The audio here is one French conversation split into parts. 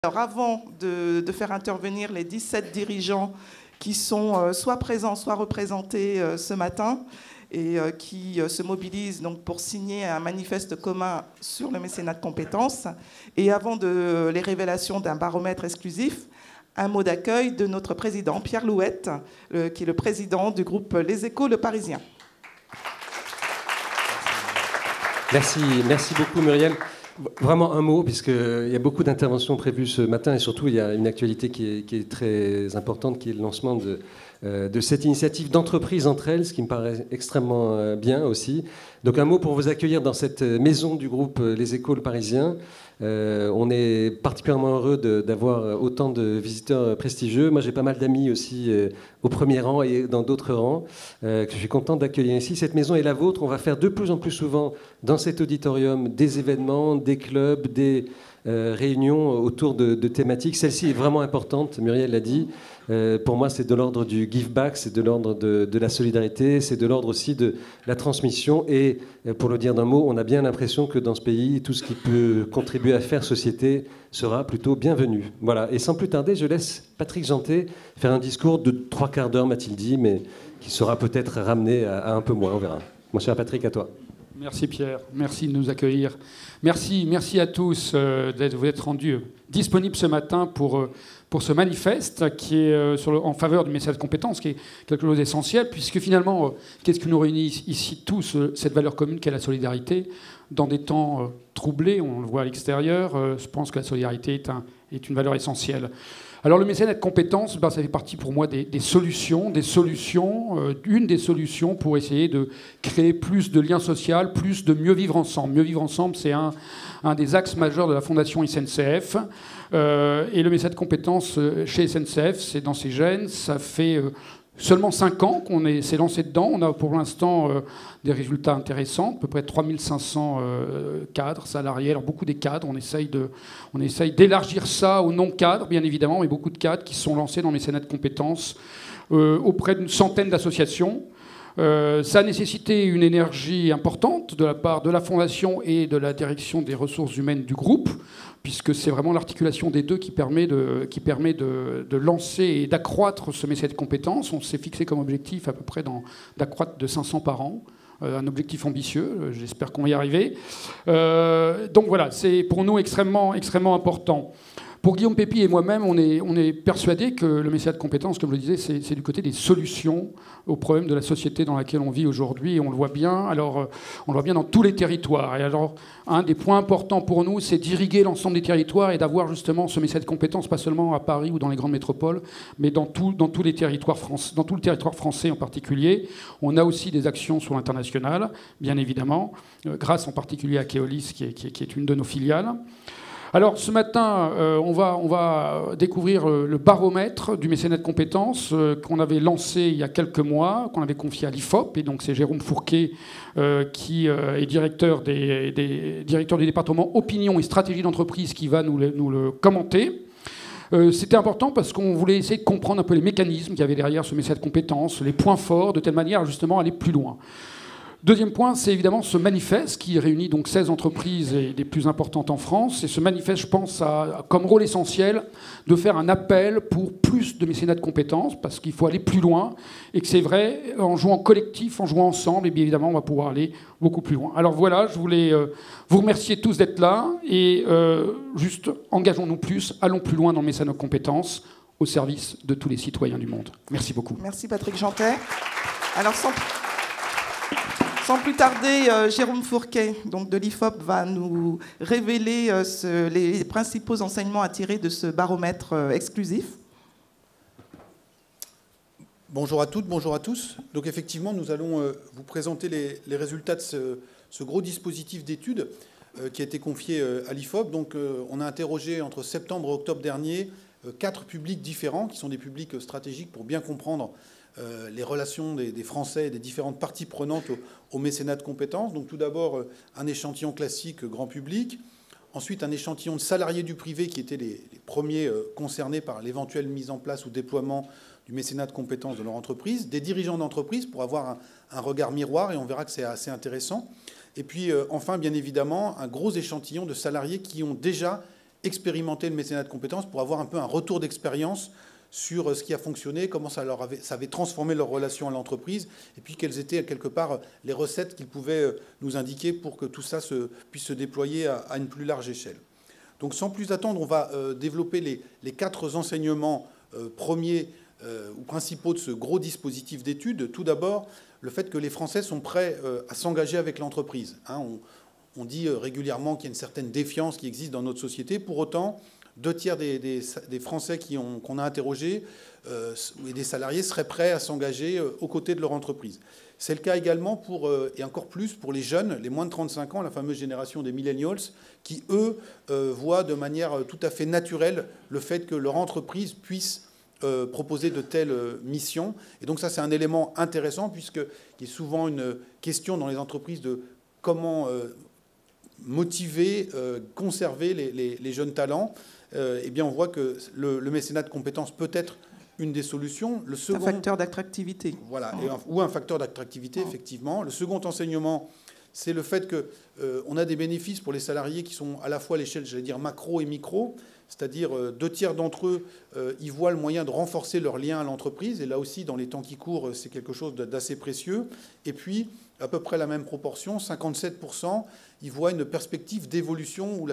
Alors avant de faire intervenir les 17 dirigeants qui sont soit présents, soit représentés ce matin et qui se mobilisent donc pour signer un manifeste commun sur le mécénat de compétences, et avant les révélations d'un baromètre exclusif, un mot d'accueil de notre président Pierre Louette, qui est le président du groupe Les Échos Le Parisien. Merci beaucoup Muriel. Vraiment un mot, puisqu'il y a beaucoup d'interventions prévues ce matin et surtout il y a une actualité qui est très importante, qui est le lancement de cette initiative d'entreprise entre elles, ce qui me paraît extrêmement bien aussi. Donc un mot pour vous accueillir dans cette maison du groupe Les Échos Le Parisien. On est particulièrement heureux d'avoir autant de visiteurs prestigieux. Moi, j'ai pas mal d'amis aussi au premier rang et dans d'autres rangs que je suis content d'accueillir ici. Cette maison est la vôtre. On va faire de plus en plus souvent dans cet auditorium des événements, des clubs, des réunions autour de thématiques. Celle-ci est vraiment importante, Muriel l'a dit. Pour moi, c'est de l'ordre du give back, c'est de l'ordre de la solidarité, c'est de l'ordre aussi de la transmission. Et pour le dire d'un mot, on a bien l'impression que dans ce pays, tout ce qui peut contribuer à faire société sera plutôt bienvenu. Voilà. Et sans plus tarder, je laisse Patrick Jeantet faire un discours de 3/4 d'heure, m'a-t-il dit, mais qui sera peut-être ramené à un peu moins, on verra. Mon cher Patrick, à toi. Merci Pierre, merci de nous accueillir. Merci à tous vous être rendus disponibles ce matin pour ce manifeste qui est en faveur du mécénat de compétences, qui est quelque chose d'essentiel, puisque finalement, qu'est-ce qui nous réunit ici tous, cette valeur commune qu'est la solidarité, dans des temps troublés, on le voit à l'extérieur, je pense que la solidarité est une valeur essentielle. Alors le mécénat de compétences, ça fait partie pour moi des solutions, une des solutions pour essayer de créer plus de liens sociaux, plus de mieux vivre ensemble. Mieux vivre ensemble, c'est un des axes majeurs de la Fondation SNCF. Et le mécénat de compétences chez SNCF, c'est dans ses gènes. Ça fait seulement 5 ans qu'on s'est lancé dedans. On a pour l'instant des résultats intéressants, à peu près 3500 cadres salariés. Alors beaucoup des cadres, on essaye d'élargir ça aux non-cadres, bien évidemment, mais beaucoup de cadres qui sont lancés dans le mécénat de compétences auprès d'une centaine d'associations. Ça a nécessité une énergie importante de la part de la Fondation et de la direction des ressources humaines du groupe, puisque c'est vraiment l'articulation des deux qui permet de lancer et d'accroître ce mécénat de compétences. On s'est fixé comme objectif à peu près d'accroître de 500 par an. Un objectif ambitieux, j'espère qu'on va y arriver. Donc voilà, c'est pour nous extrêmement important. Pour Guillaume Pépi et moi-même, on est persuadés que le mécénat de compétences, comme je le disais, c'est du côté des solutions aux problèmes de la société dans laquelle on vit aujourd'hui. Et on le voit bien. Alors, on le voit bien dans tous les territoires. Et alors, un des points importants pour nous, c'est d'irriguer l'ensemble des territoires et d'avoir justement ce mécénat de compétences, pas seulement à Paris ou dans les grandes métropoles, mais dans tous les territoires français, dans tout le territoire français en particulier. On a aussi des actions sur l'international, bien évidemment, grâce en particulier à Keolis, qui est une de nos filiales. Alors ce matin, on va découvrir le baromètre du mécénat de compétences qu'on avait lancé il y a quelques mois, qu'on avait confié à l'IFOP. Et donc c'est Jérôme Fourquet qui est directeur du département opinion et stratégie d'entreprise qui va nous le commenter. C'était important parce qu'on voulait essayer de comprendre un peu les mécanismes qu'il y avait derrière ce mécénat de compétences, les points forts, de telle manière à justement aller plus loin. Deuxième point, c'est évidemment ce manifeste qui réunit donc 16 entreprises et des plus importantes en France. Et ce manifeste, je pense, a comme rôle essentiel de faire un appel pour plus de mécénat de compétences, parce qu'il faut aller plus loin. Et que c'est vrai, en jouant collectif, en jouant ensemble, et bien évidemment, on va pouvoir aller beaucoup plus loin. Alors voilà, je voulais vous remercier tous d'être là. Et juste, engageons-nous plus, allons plus loin dans le mécénat de compétences, au service de tous les citoyens du monde. Merci beaucoup. Merci Patrick Jeantet. Alors sans plus tarder, Jérôme Fourquet, donc de l'IFOP, va nous révéler les principaux enseignements à tirer de ce baromètre exclusif. Bonjour à toutes, bonjour à tous. Donc effectivement, nous allons vous présenter les résultats de ce gros dispositif d'études qui a été confié à l'IFOP. Donc on a interrogé entre septembre et octobre dernier 4 publics différents, qui sont des publics stratégiques pour bien comprendre les relations des Français et des différentes parties prenantes au mécénat de compétences. Donc tout d'abord, un échantillon classique grand public. Ensuite, un échantillon de salariés du privé qui étaient les premiers concernés par l'éventuelle mise en place ou déploiement du mécénat de compétences de leur entreprise. Des dirigeants d'entreprise pour avoir un regard miroir, et on verra que c'est assez intéressant. Et puis enfin, bien évidemment, un gros échantillon de salariés qui ont déjà expérimenter le mécénat de compétences pour avoir un peu un retour d'expérience sur ce qui a fonctionné, comment ça avait transformé leur relation à l'entreprise, et puis quelles étaient quelque part les recettes qu'ils pouvaient nous indiquer pour que tout ça puisse se déployer à une plus large échelle. Donc sans plus attendre, on va développer les 4 enseignements premiers ou principaux de ce gros dispositif d'études. Tout d'abord, le fait que les Français sont prêts à s'engager avec l'entreprise. On dit régulièrement qu'il y a une certaine défiance qui existe dans notre société. Pour autant, 2 tiers des Français qu'on a interrogés et des salariés seraient prêts à s'engager aux côtés de leur entreprise. C'est le cas également et encore plus pour les jeunes, les moins de 35 ans, la fameuse génération des millennials, qui, eux, voient de manière tout à fait naturelle le fait que leur entreprise puisse proposer de telles missions. Et donc ça, c'est un élément intéressant, puisqu'il y a souvent une question dans les entreprises de comment motiver, conserver les jeunes talents. Eh bien, on voit que le mécénat de compétences peut être une des solutions. Un facteur d'attractivité. Voilà, ou un facteur d'attractivité, effectivement. Le second enseignement, c'est le fait qu'on a des bénéfices pour les salariés qui sont à la fois à l'échelle, j'allais dire, macro et micro. C'est-à-dire 2 tiers d'entre eux, ils voient le moyen de renforcer leur lien à l'entreprise. Et là aussi, dans les temps qui courent, c'est quelque chose d'assez précieux. Et puis, à peu près la même proportion, 57%, ils voient une perspective d'évolution ou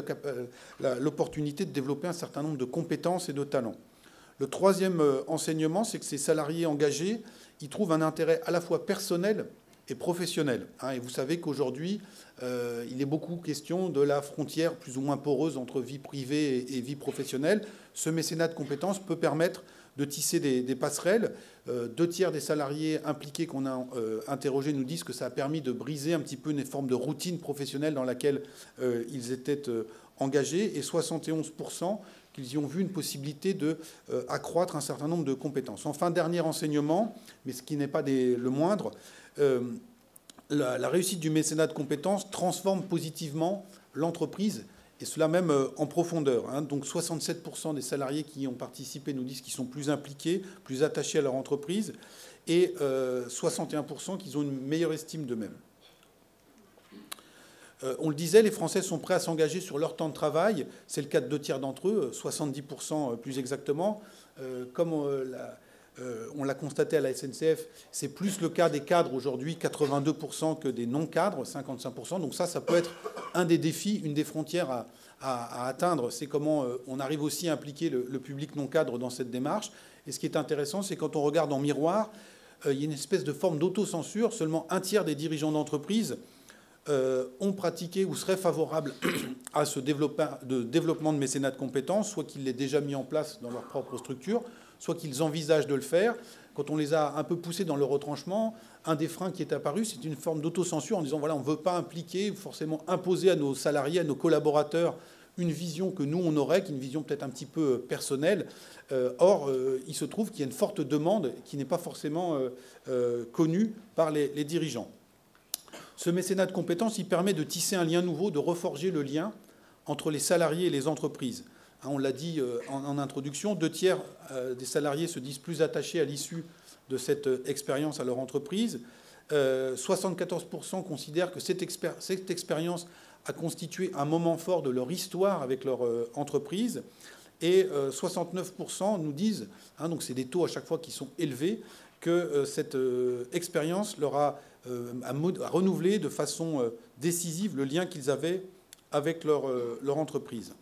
l'opportunité de développer un certain nombre de compétences et de talents. Le troisième enseignement, c'est que ces salariés engagés, ils trouvent un intérêt à la fois personnel et professionnel. Et vous savez qu'aujourd'hui, il est beaucoup question de la frontière plus ou moins poreuse entre vie privée et vie professionnelle. Ce mécénat de compétences peut permettre de tisser des passerelles. 2 tiers des salariés impliqués qu'on a interrogés nous disent que ça a permis de briser un petit peu une forme de routine professionnelle dans laquelle ils étaient engagés, et 71% qu'ils y ont vu une possibilité d'accroître un certain nombre de compétences. Enfin, dernier enseignement, mais ce qui n'est pas le moindre, la réussite du mécénat de compétences transforme positivement l'entreprise, et cela même en profondeur. Donc 67% des salariés qui ont participé nous disent qu'ils sont plus impliqués, plus attachés à leur entreprise, et 61% qu'ils ont une meilleure estime d'eux-mêmes. On le disait, les Français sont prêts à s'engager sur leur temps de travail. C'est le cas de 2 tiers d'entre eux, 70% plus exactement. Comme on l'a constaté à la SNCF, c'est plus le cas des cadres aujourd'hui, 82%, que des non-cadres, 55%. Donc ça peut être un des défis, une des frontières à atteindre. C'est comment on arrive aussi à impliquer le public non-cadre dans cette démarche. Et ce qui est intéressant, c'est quand on regarde en miroir, il y a une espèce de forme d'autocensure. Seulement 1 tiers des dirigeants d'entreprise ont pratiqué ou seraient favorables à ce développement de mécénat de compétences, soit qu'il l'ait déjà mis en place dans leur propre structure, soit qu'ils envisagent de le faire. Quand on les a un peu poussés dans le retranchement, un des freins qui est apparu, c'est une forme d'autocensure en disant, voilà, on ne veut pas impliquer, forcément imposer à nos salariés, à nos collaborateurs, une vision que nous, on aurait, qui est une vision peut-être un petit peu personnelle. Or, il se trouve qu'il y a une forte demande qui n'est pas forcément connue par les dirigeants. Ce mécénat de compétences, il permet de tisser un lien nouveau, de reforger le lien entre les salariés et les entreprises. On l'a dit en introduction, 2 tiers des salariés se disent plus attachés à l'issue de cette expérience à leur entreprise. 74% considèrent que cette expérience a constitué un moment fort de leur histoire avec leur entreprise. Et 69% nous disent, donc c'est des taux à chaque fois qui sont élevés, que cette expérience leur a renouvelé de façon décisive le lien qu'ils avaient avec leur entreprise.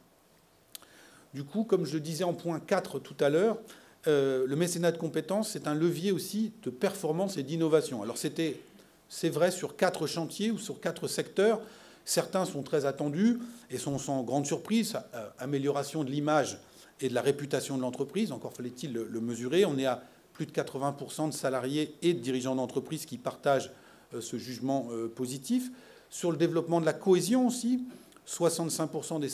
Du coup, comme je le disais en point 4 tout à l'heure, le mécénat de compétences, c'est un levier aussi de performance et d'innovation. Alors c'est vrai sur 4 chantiers ou sur 4 secteurs. Certains sont très attendus et sont sans grande surprise. Amélioration de l'image et de la réputation de l'entreprise, encore fallait-il le mesurer. On est à plus de 80% de salariés et de dirigeants d'entreprise qui partagent ce jugement positif. Sur le développement de la cohésion aussi, 66% des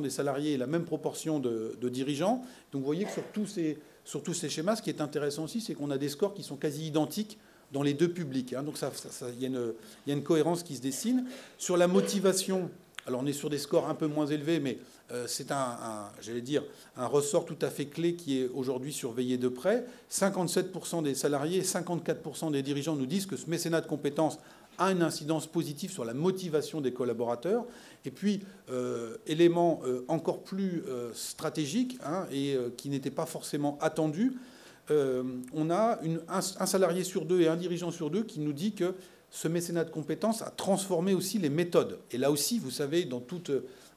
salariés et la même proportion de dirigeants. Donc vous voyez que sur tous ces schémas, ce qui est intéressant aussi, c'est qu'on a des scores qui sont quasi identiques dans les 2 publics. Donc il y a une cohérence qui se dessine. Sur la motivation, alors on est sur des scores un peu moins élevés, mais c'est j'allais dire, un ressort tout à fait clé qui est aujourd'hui surveillé de près. 57% des salariés et 54% des dirigeants nous disent que ce mécénat de compétences a une incidence positive sur la motivation des collaborateurs. Et puis, élément encore plus stratégique et qui n'était pas forcément attendu, on a un salarié sur 2 et un dirigeant sur 2 qui nous dit que ce mécénat de compétences a transformé aussi les méthodes. Et là aussi, vous savez, dans toutes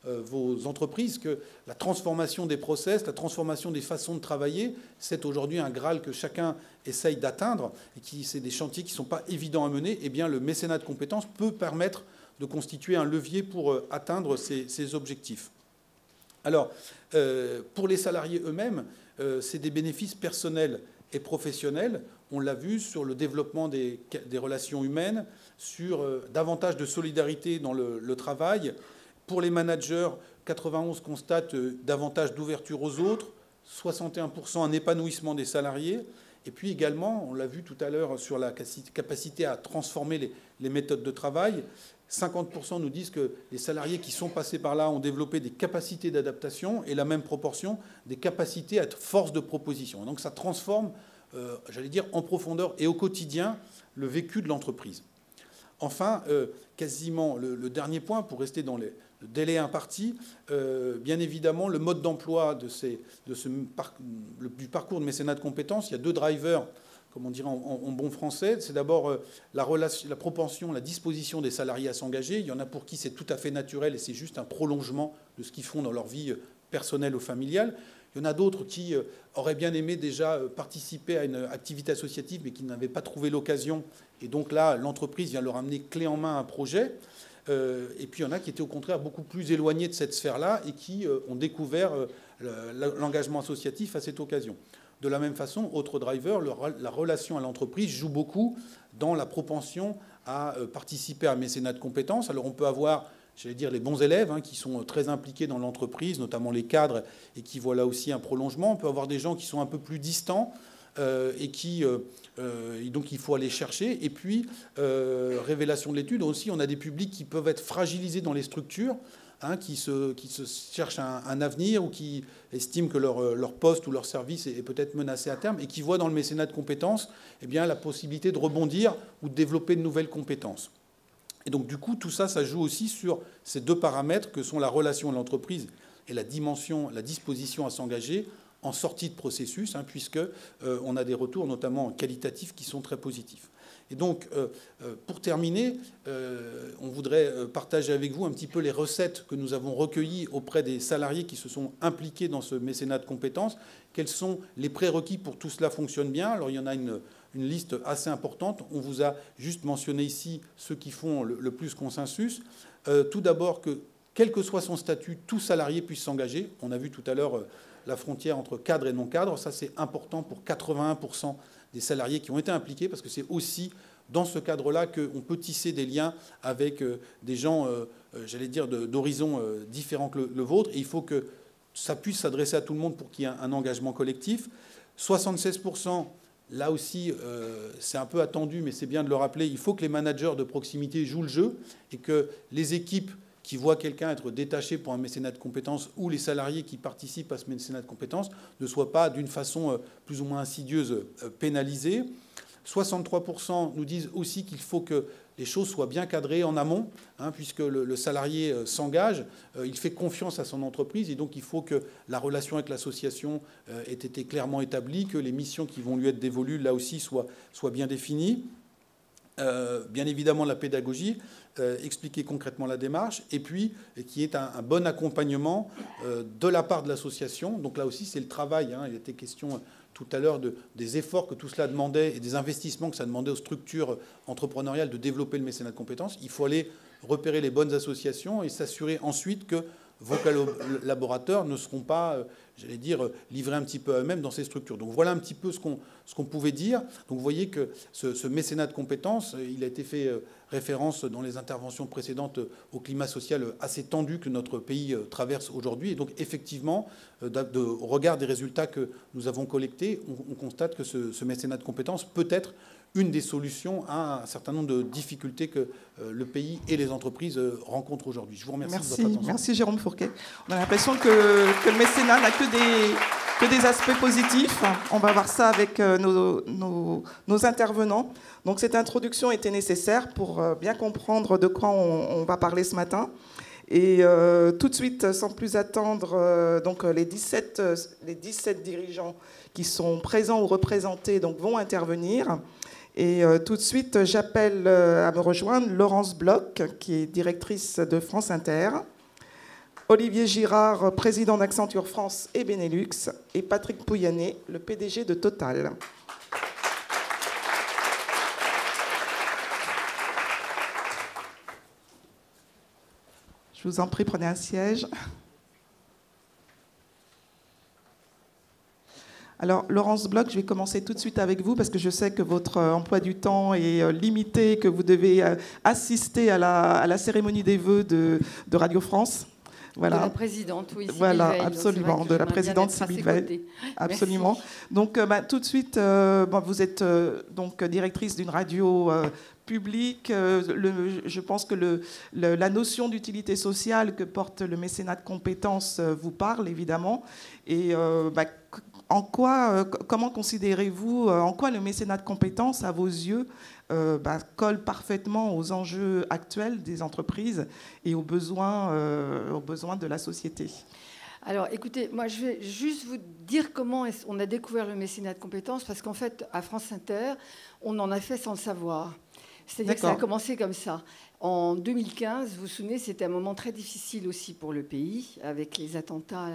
vos entreprises, que la transformation des process, la transformation des façons de travailler, c'est aujourd'hui un Graal que chacun essaye d'atteindre, et qui c'est des chantiers qui ne sont pas évidents à mener. Eh bien, le mécénat de compétences peut permettre de constituer un levier pour atteindre ces objectifs. Alors, pour les salariés eux-mêmes, c'est des bénéfices personnels et professionnels. On l'a vu sur le développement des relations humaines, sur davantage de solidarité dans le travail. Pour les managers, 91 constatent davantage d'ouverture aux autres, 61% un épanouissement des salariés. Et puis également, on l'a vu tout à l'heure sur la capacité à transformer les méthodes de travail, 50% nous disent que les salariés qui sont passés par là ont développé des capacités d'adaptation et la même proportion des capacités à être force de proposition. Donc ça transforme, j'allais dire, en profondeur et au quotidien le vécu de l'entreprise. Enfin, quasiment le dernier point, pour rester dans le délai imparti, bien évidemment, le mode d'emploi du parcours de mécénat de compétences, il y a 2 drivers, comme on dirait en bon français. C'est d'abord la propension, la disposition des salariés à s'engager. Il y en a pour qui c'est tout à fait naturel et c'est juste un prolongement de ce qu'ils font dans leur vie personnelle ou familiale. Il y en a d'autres qui auraient bien aimé déjà participer à une activité associative mais qui n'avaient pas trouvé l'occasion. Et donc là, l'entreprise vient leur amener clé en main un projet. Et puis il y en a qui étaient au contraire beaucoup plus éloignés de cette sphère-là et qui ont découvert l'engagement associatif à cette occasion. De la même façon, autre driver, la relation à l'entreprise joue beaucoup dans la propension à participer à un mécénat de compétences. Alors on peut avoir, j'allais dire, les bons élèves qui sont très impliqués dans l'entreprise, notamment les cadres, et qui voient là aussi un prolongement. On peut avoir des gens qui sont un peu plus distants et donc il faut aller chercher. Et puis, révélation de l'étude, aussi, on a des publics qui peuvent être fragilisés dans les structures, qui se cherchent un avenir ou qui estiment que leur poste ou leur service est peut-être menacé à terme et qui voient dans le mécénat de compétences la possibilité de rebondir ou de développer de nouvelles compétences. Et donc, du coup, tout ça, ça joue aussi sur ces 2 paramètres que sont la relation à l'entreprise et la disposition à s'engager en sortie de processus, puisqu'on a des retours, notamment qualitatifs, qui sont très positifs. Et donc, pour terminer, on voudrait partager avec vous un petit peu les recettes que nous avons recueillies auprès des salariés qui se sont impliqués dans ce mécénat de compétences. Quels sont les prérequis pour que tout cela fonctionne bien? Alors, il y en a une liste assez importante. On vous a juste mentionné ici ceux qui font le plus consensus. Tout d'abord, que quel que soit son statut, tout salarié puisse s'engager. On a vu tout à l'heure la frontière entre cadre et non-cadre. Ça, c'est important pour 81% des salariés qui ont été impliqués, parce que c'est aussi dans ce cadre-là qu'on peut tisser des liens avec des gens, j'allais dire, d'horizons différents que le vôtre. Et il faut que ça puisse s'adresser à tout le monde pour qu'il y ait un engagement collectif. 76%, là aussi, c'est un peu attendu, mais c'est bien de le rappeler, il faut que les managers de proximité jouent le jeu et que les équipes qui voient quelqu'un être détaché pour un mécénat de compétences ou les salariés qui participent à ce mécénat de compétences ne soient pas d'une façon plus ou moins insidieuse pénalisés. 63% nous disent aussi qu'il faut que les choses soient bien cadrées en amont, puisque le salarié s'engage, il fait confiance à son entreprise, et donc il faut que la relation avec l'association ait été clairement établie, que les missions qui vont lui être dévolues, là aussi, soient bien définies. Bien évidemment, la pédagogie, expliquer concrètement la démarche, et puis qui est un bon accompagnement de la part de l'association. Donc là aussi, c'est le travail. Il était question tout à l'heure des efforts que tout cela demandait et des investissements que ça demandait aux structures entrepreneuriales de développer le mécénat de compétences. Il faut aller repérer les bonnes associations et s'assurer ensuite que vos collaborateurs ne seront pas, j'allais dire, livrés un petit peu à eux-mêmes dans ces structures. Donc voilà un petit peu ce qu'on pouvait dire. Donc vous voyez que ce mécénat de compétences, il a été fait référence dans les interventions précédentes au climat social assez tendu que notre pays traverse aujourd'hui. Et donc effectivement, au regard des résultats que nous avons collectés, on constate que ce mécénat de compétences peut être une des solutions à un certain nombre de difficultés que le pays et les entreprises rencontrent aujourd'hui. Je vous remercie de votre attention. Merci Jérôme Fourquet. On a l'impression que le mécénat n'a que des que des aspects positifs. On va voir ça avec nos intervenants. Donc cette introduction était nécessaire pour bien comprendre de quoi on va parler ce matin. Et tout de suite, sans plus attendre, donc les 17 dirigeants qui sont présents ou représentés donc, vont intervenir. Et tout de suite, j'appelle à me rejoindre Laurence Bloch, qui est directrice de France Inter, Olivier Girard, président d'Accenture France et Benelux, et Patrick Pouyanné, le PDG de Total. Je vous en prie, prenez un siège. Alors, Laurence Bloch, je vais commencer tout de suite avec vous parce que je sais que votre emploi du temps est limité, que vous devez assister à la cérémonie des vœux de Radio France. Voilà. De la présidente, oui. Voilà, Veil, absolument, de la présidente Sybille Veil. Absolument. Donc, tout de suite, vous êtes donc directrice d'une radio publique. Je pense que la notion d'utilité sociale que porte le mécénat de compétences vous parle, évidemment. Et comment considérez-vous, en quoi le mécénat de compétences, à vos yeux, colle parfaitement aux enjeux actuels des entreprises et aux besoins de la société? Alors, écoutez, moi, je vais juste vous dire comment on a découvert le mécénat de compétences, parce qu'en fait, à France Inter, on en a fait sans le savoir. C'est-à-dire que ça a commencé comme ça. En 2015, vous vous souvenez, c'était un moment très difficile aussi pour le pays, avec les attentats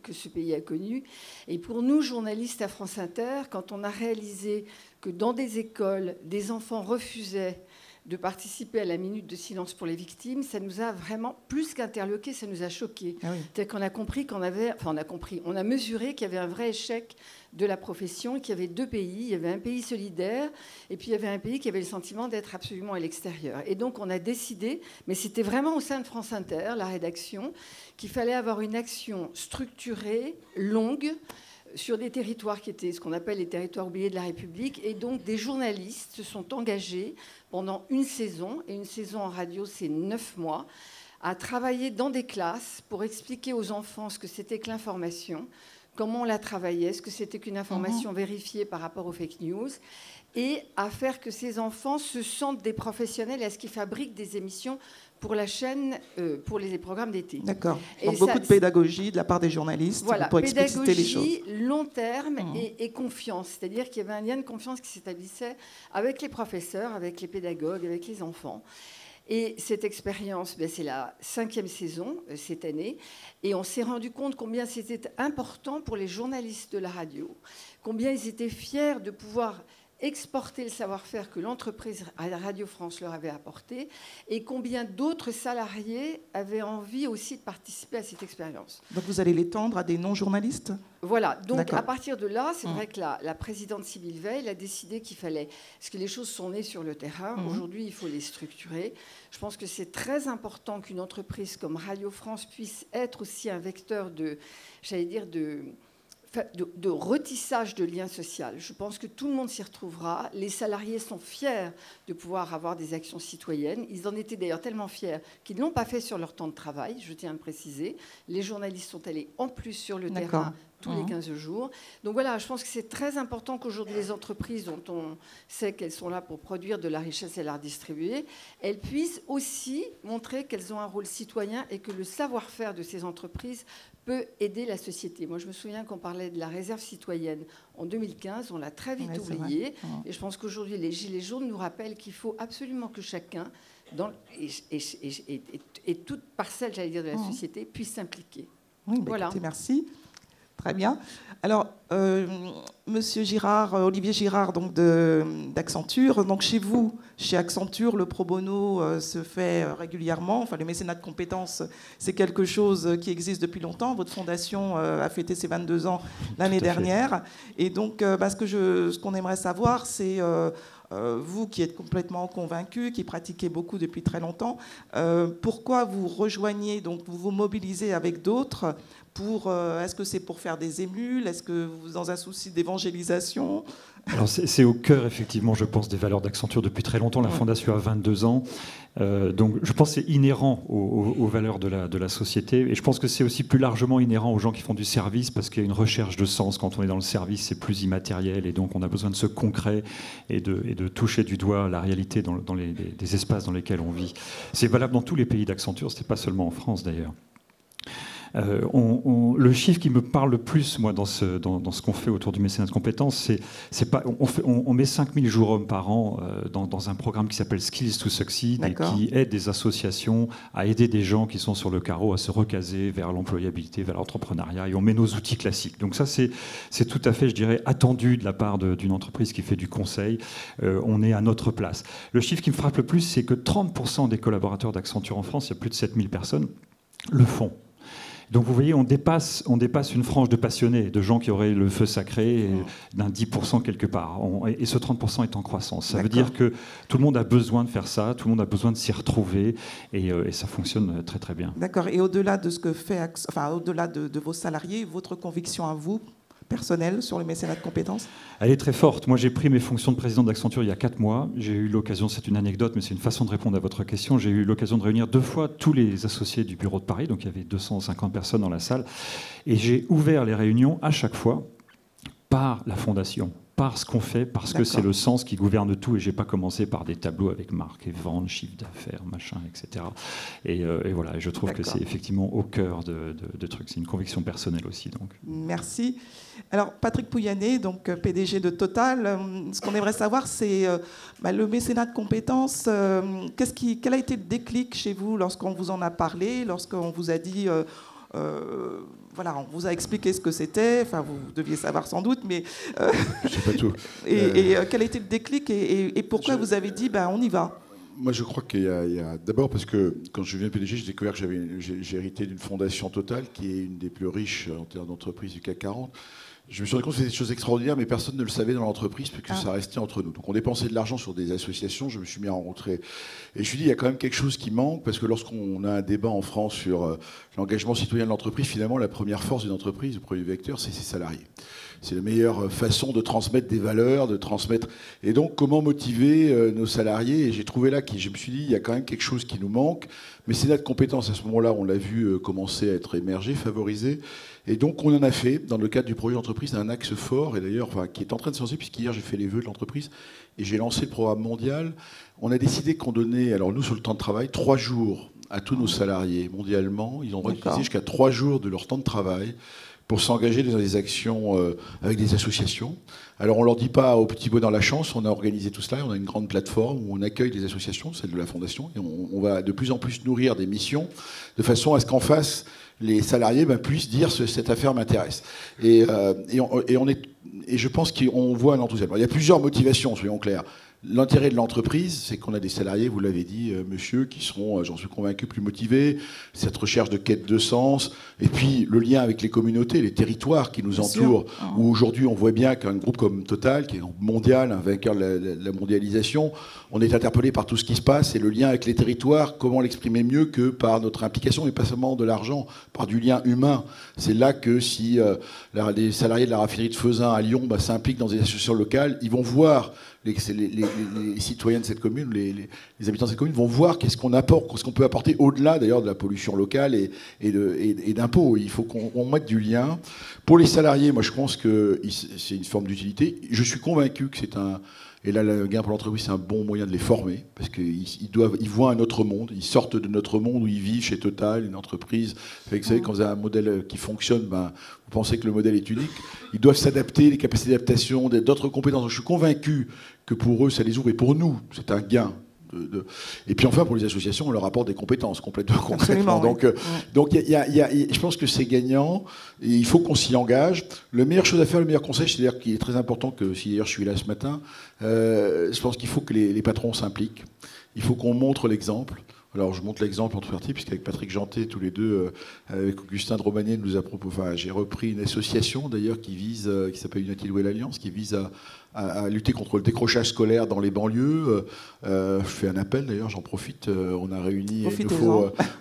que ce pays a connus. Et pour nous, journalistes à France Inter, quand on a réalisé que dans des écoles, des enfants refusaient de participer à la minute de silence pour les victimes, ça nous a vraiment plus qu'interloqués, ça nous a choqués. Ah oui. C'est-à-dire qu'on a compris on a mesuré qu'il y avait un vrai échec de la profession, qu'il y avait deux pays. Il y avait un pays solidaire et puis il y avait un pays qui avait le sentiment d'être absolument à l'extérieur. Et donc on a décidé, mais c'était vraiment au sein de France Inter, la rédaction, qu'il fallait avoir une action structurée, longue, sur des territoires qui étaient ce qu'on appelle les territoires oubliés de la République. Et donc des journalistes se sont engagés pendant une saison, et une saison en radio, c'est 9 mois, à travailler dans des classes pour expliquer aux enfants ce que c'était que l'information, comment on la travaillait, ce que c'était qu'une information vérifiée par rapport aux fake news, et à faire que ces enfants se sentent des professionnels et à ce qu'ils fabriquent des émissions pour la chaîne, pour les programmes d'été. D'accord. Donc beaucoup de pédagogie de la part des journalistes pour expliciter les choses. Pédagogie, long terme et confiance. C'est-à-dire qu'il y avait un lien de confiance qui s'établissait avec les professeurs, avec les pédagogues, avec les enfants. Et cette expérience, c'est la 5e saison cette année. Et on s'est rendu compte combien c'était important pour les journalistes de la radio, combien ils étaient fiers de pouvoir exporter le savoir-faire que l'entreprise Radio France leur avait apporté et combien d'autres salariés avaient envie aussi de participer à cette expérience. Donc vous allez l'étendre à des non-journalistes ? Voilà, donc à partir de là, c'est vrai que la présidente Sybille Veil a décidé qu'il fallait, parce que les choses sont nées sur le terrain, aujourd'hui il faut les structurer. Je pense que c'est très important qu'une entreprise comme Radio France puisse être aussi un vecteur de retissage de liens sociaux. Je pense que tout le monde s'y retrouvera. Les salariés sont fiers de pouvoir avoir des actions citoyennes. Ils en étaient d'ailleurs tellement fiers qu'ils ne l'ont pas fait sur leur temps de travail, je tiens à le préciser. Les journalistes sont allés en plus sur le terrain tous les 15 jours. Donc voilà, je pense que c'est très important qu'aujourd'hui les entreprises dont on sait qu'elles sont là pour produire de la richesse et la redistribuer, elles puissent aussi montrer qu'elles ont un rôle citoyen et que le savoir-faire de ces entreprises peut aider la société. Moi, je me souviens qu'on parlait de la réserve citoyenne en 2015, on l'a très vite oublié. Et je pense qu'aujourd'hui, les Gilets jaunes nous rappellent qu'il faut absolument que chacun, et toute parcelle, j'allais dire, de la société, puisse s'impliquer. Oui, voilà. Écoutez, merci. Très bien. Alors, Monsieur Girard, Olivier Girard, donc d'Accenture. Donc chez vous, chez Accenture, le pro bono se fait régulièrement. Enfin, le mécénat de compétences, c'est quelque chose qui existe depuis longtemps. Votre fondation a fêté ses 22 ans l'année dernière. Et donc, ce qu'on aimerait savoir, c'est vous qui êtes complètement convaincu, qui pratiquez beaucoup depuis très longtemps, pourquoi vous rejoignez, donc vous vous mobilisez avec d'autres Est-ce que c'est pour faire des émules? Est-ce que vous dans un souci d'évangélisation? Alors c'est au cœur, effectivement, je pense, des valeurs d'Accenture depuis très longtemps. La Fondation a 22 ans. Donc je pense que c'est inhérent aux valeurs de la société. Et je pense que c'est aussi plus largement inhérent aux gens qui font du service, parce qu'il y a une recherche de sens. Quand on est dans le service, c'est plus immatériel. Et donc on a besoin de ce concret et de toucher du doigt la réalité dans des espaces dans lesquels on vit. C'est valable dans tous les pays d'Accenture. Ce n'est pas seulement en France, d'ailleurs. Le chiffre qui me parle le plus, moi, dans ce qu'on fait autour du mécénat de compétences, on met 5000 jours hommes par an dans un programme qui s'appelle Skills to Succeed et qui aide des associations à aider des gens qui sont sur le carreau à se recaser vers l'employabilité, vers l'entrepreneuriat, et on met nos outils classiques. Donc ça, c'est tout à fait, je dirais, attendu de la part d'une entreprise qui fait du conseil. On est à notre place. Le chiffre qui me frappe le plus, c'est que 30% des collaborateurs d'Accenture en France, il y a plus de 7000 personnes, le font. Donc vous voyez, on dépasse une frange de passionnés, de gens qui auraient le feu sacré d'un 10% quelque part. Et ce 30% est en croissance. Ça veut dire que tout le monde a besoin de faire ça, tout le monde a besoin de s'y retrouver, et ça fonctionne très très bien. D'accord. Et au-delà de ce que fait, au-delà de vos salariés, votre conviction à vous, personnelle, sur le mécénat de compétences? Elle est très forte. Moi, j'ai pris mes fonctions de président d'Accenture il y a 4 mois. J'ai eu l'occasion, c'est une anecdote, mais c'est une façon de répondre à votre question, j'ai eu l'occasion de réunir 2 fois tous les associés du bureau de Paris, donc il y avait 250 personnes dans la salle, et j'ai ouvert les réunions à chaque fois par la fondation, par ce qu'on fait, parce que c'est le sens qui gouverne tout, et je n'ai pas commencé par des tableaux avec marque et vente, chiffre d'affaires, machin, etc. Et voilà, je trouve que c'est effectivement au cœur de trucs. C'est une conviction personnelle aussi. Donc. Merci. Alors, Patrick Pouyanné, donc PDG de Total, ce qu'on aimerait savoir, c'est le mécénat de compétences. Quel a été le déclic chez vous lorsqu'on vous en a parlé, lorsqu'on vous a dit... voilà, on vous a expliqué ce que c'était, enfin vous deviez savoir sans doute, mais... je sais pas tout. Et quel a été le déclic et pourquoi vous avez dit, on y va? Moi, je crois qu'il y a... D'abord parce que quand je viens PDG, j'ai découvert que j'ai hérité d'une fondation Total, qui est une des plus riches en termes d'entreprise du CAC 40. Je me suis rendu compte que c'était des choses extraordinaires, mais personne ne le savait dans l'entreprise, puisque ça restait entre nous. Donc on dépensait de l'argent sur des associations, je me suis mis à en rentrer. Et je me suis dit, il y a quand même quelque chose qui manque, parce que lorsqu'on a un débat en France sur l'engagement citoyen de l'entreprise, finalement, la première force d'une entreprise, le premier vecteur, c'est ses salariés. C'est la meilleure façon de transmettre des valeurs, de transmettre... Et donc, comment motiver nos salariés? Et j'ai trouvé là, je me suis dit, il y a quand même quelque chose qui nous manque. Mécénat de compétences, à ce moment-là, on l'a vu commencer à être émergé, favorisé. Et donc, on en a fait, dans le cadre du projet d'entreprise, un axe fort, et d'ailleurs, qui est en train de se lancer, puisqu'hier, j'ai fait les vœux de l'entreprise, et j'ai lancé le programme mondial. On a décidé qu'on donnait, alors nous, sur le temps de travail, 3 jours à tous nos salariés mondialement. Ils ont le droit d'utiliser jusqu'à 3 jours de leur temps de travail pour s'engager dans des actions avec des associations. Alors, on ne leur dit pas au petit bonheur la chance, on a organisé tout cela, on a une grande plateforme où on accueille des associations, celle de la Fondation, et on va de plus en plus nourrir des missions, de façon à ce qu'en face, les salariés puissent dire cette affaire m'intéresse. Et je pense qu'on voit un enthousiasme. Alors, il y a plusieurs motivations, soyons clairs. L'intérêt de l'entreprise, c'est qu'on a des salariés, vous l'avez dit, monsieur, qui seront, j'en suis convaincu, plus motivés, cette recherche de quête de sens, et puis le lien avec les communautés, les territoires qui nous entourent, où aujourd'hui on voit bien qu'un groupe comme Total, qui est mondial, un vainqueur de la mondialisation, on est interpellé par tout ce qui se passe, et le lien avec les territoires, comment l'exprimer mieux que par notre implication, et pas seulement de l'argent, par du lien humain. C'est là que si les salariés de la raffinerie de Faisin à Lyon s'impliquent dans des associations locales, ils vont voir... Les citoyens de cette commune, les habitants de cette commune vont voir qu'est-ce qu'on apporte, qu'est-ce qu'on peut apporter au-delà d'ailleurs de la pollution locale et d'impôts. Il faut qu'on mette du lien. Pour les salariés, moi je pense que c'est une forme d'utilité. Je suis convaincu que c'est un... Et là, le gain pour l'entreprise, c'est un bon moyen de les former, parce qu'ils voient un autre monde, ils sortent de notre monde où ils vivent chez Total, une entreprise. Vous savez, quand vous avez un modèle qui fonctionne, vous pensez que le modèle est unique. Ils doivent s'adapter, les capacités d'adaptation, d'autres compétences. Je suis convaincu que pour eux, ça les ouvre, et pour nous, c'est un gain. Et puis enfin, pour les associations, on leur apporte des compétences concrètement. Donc, je pense que c'est gagnant. Et il faut qu'on s'y engage. La meilleure chose à faire, le meilleur conseil, c'est-à-dire qu'il est très important que, si d'ailleurs je suis là ce matin, je pense qu'il faut que les patrons s'impliquent. Il faut qu'on montre l'exemple. Alors, je montre l'exemple en partie, puisqu'avec Patrick Janté, tous les deux, avec Augustin de Romagné, j'ai repris une association, d'ailleurs, qui s'appelle United Way Alliance, qui vise à lutter contre le décrochage scolaire dans les banlieues. Je fais un appel, d'ailleurs, j'en profite. On a réuni,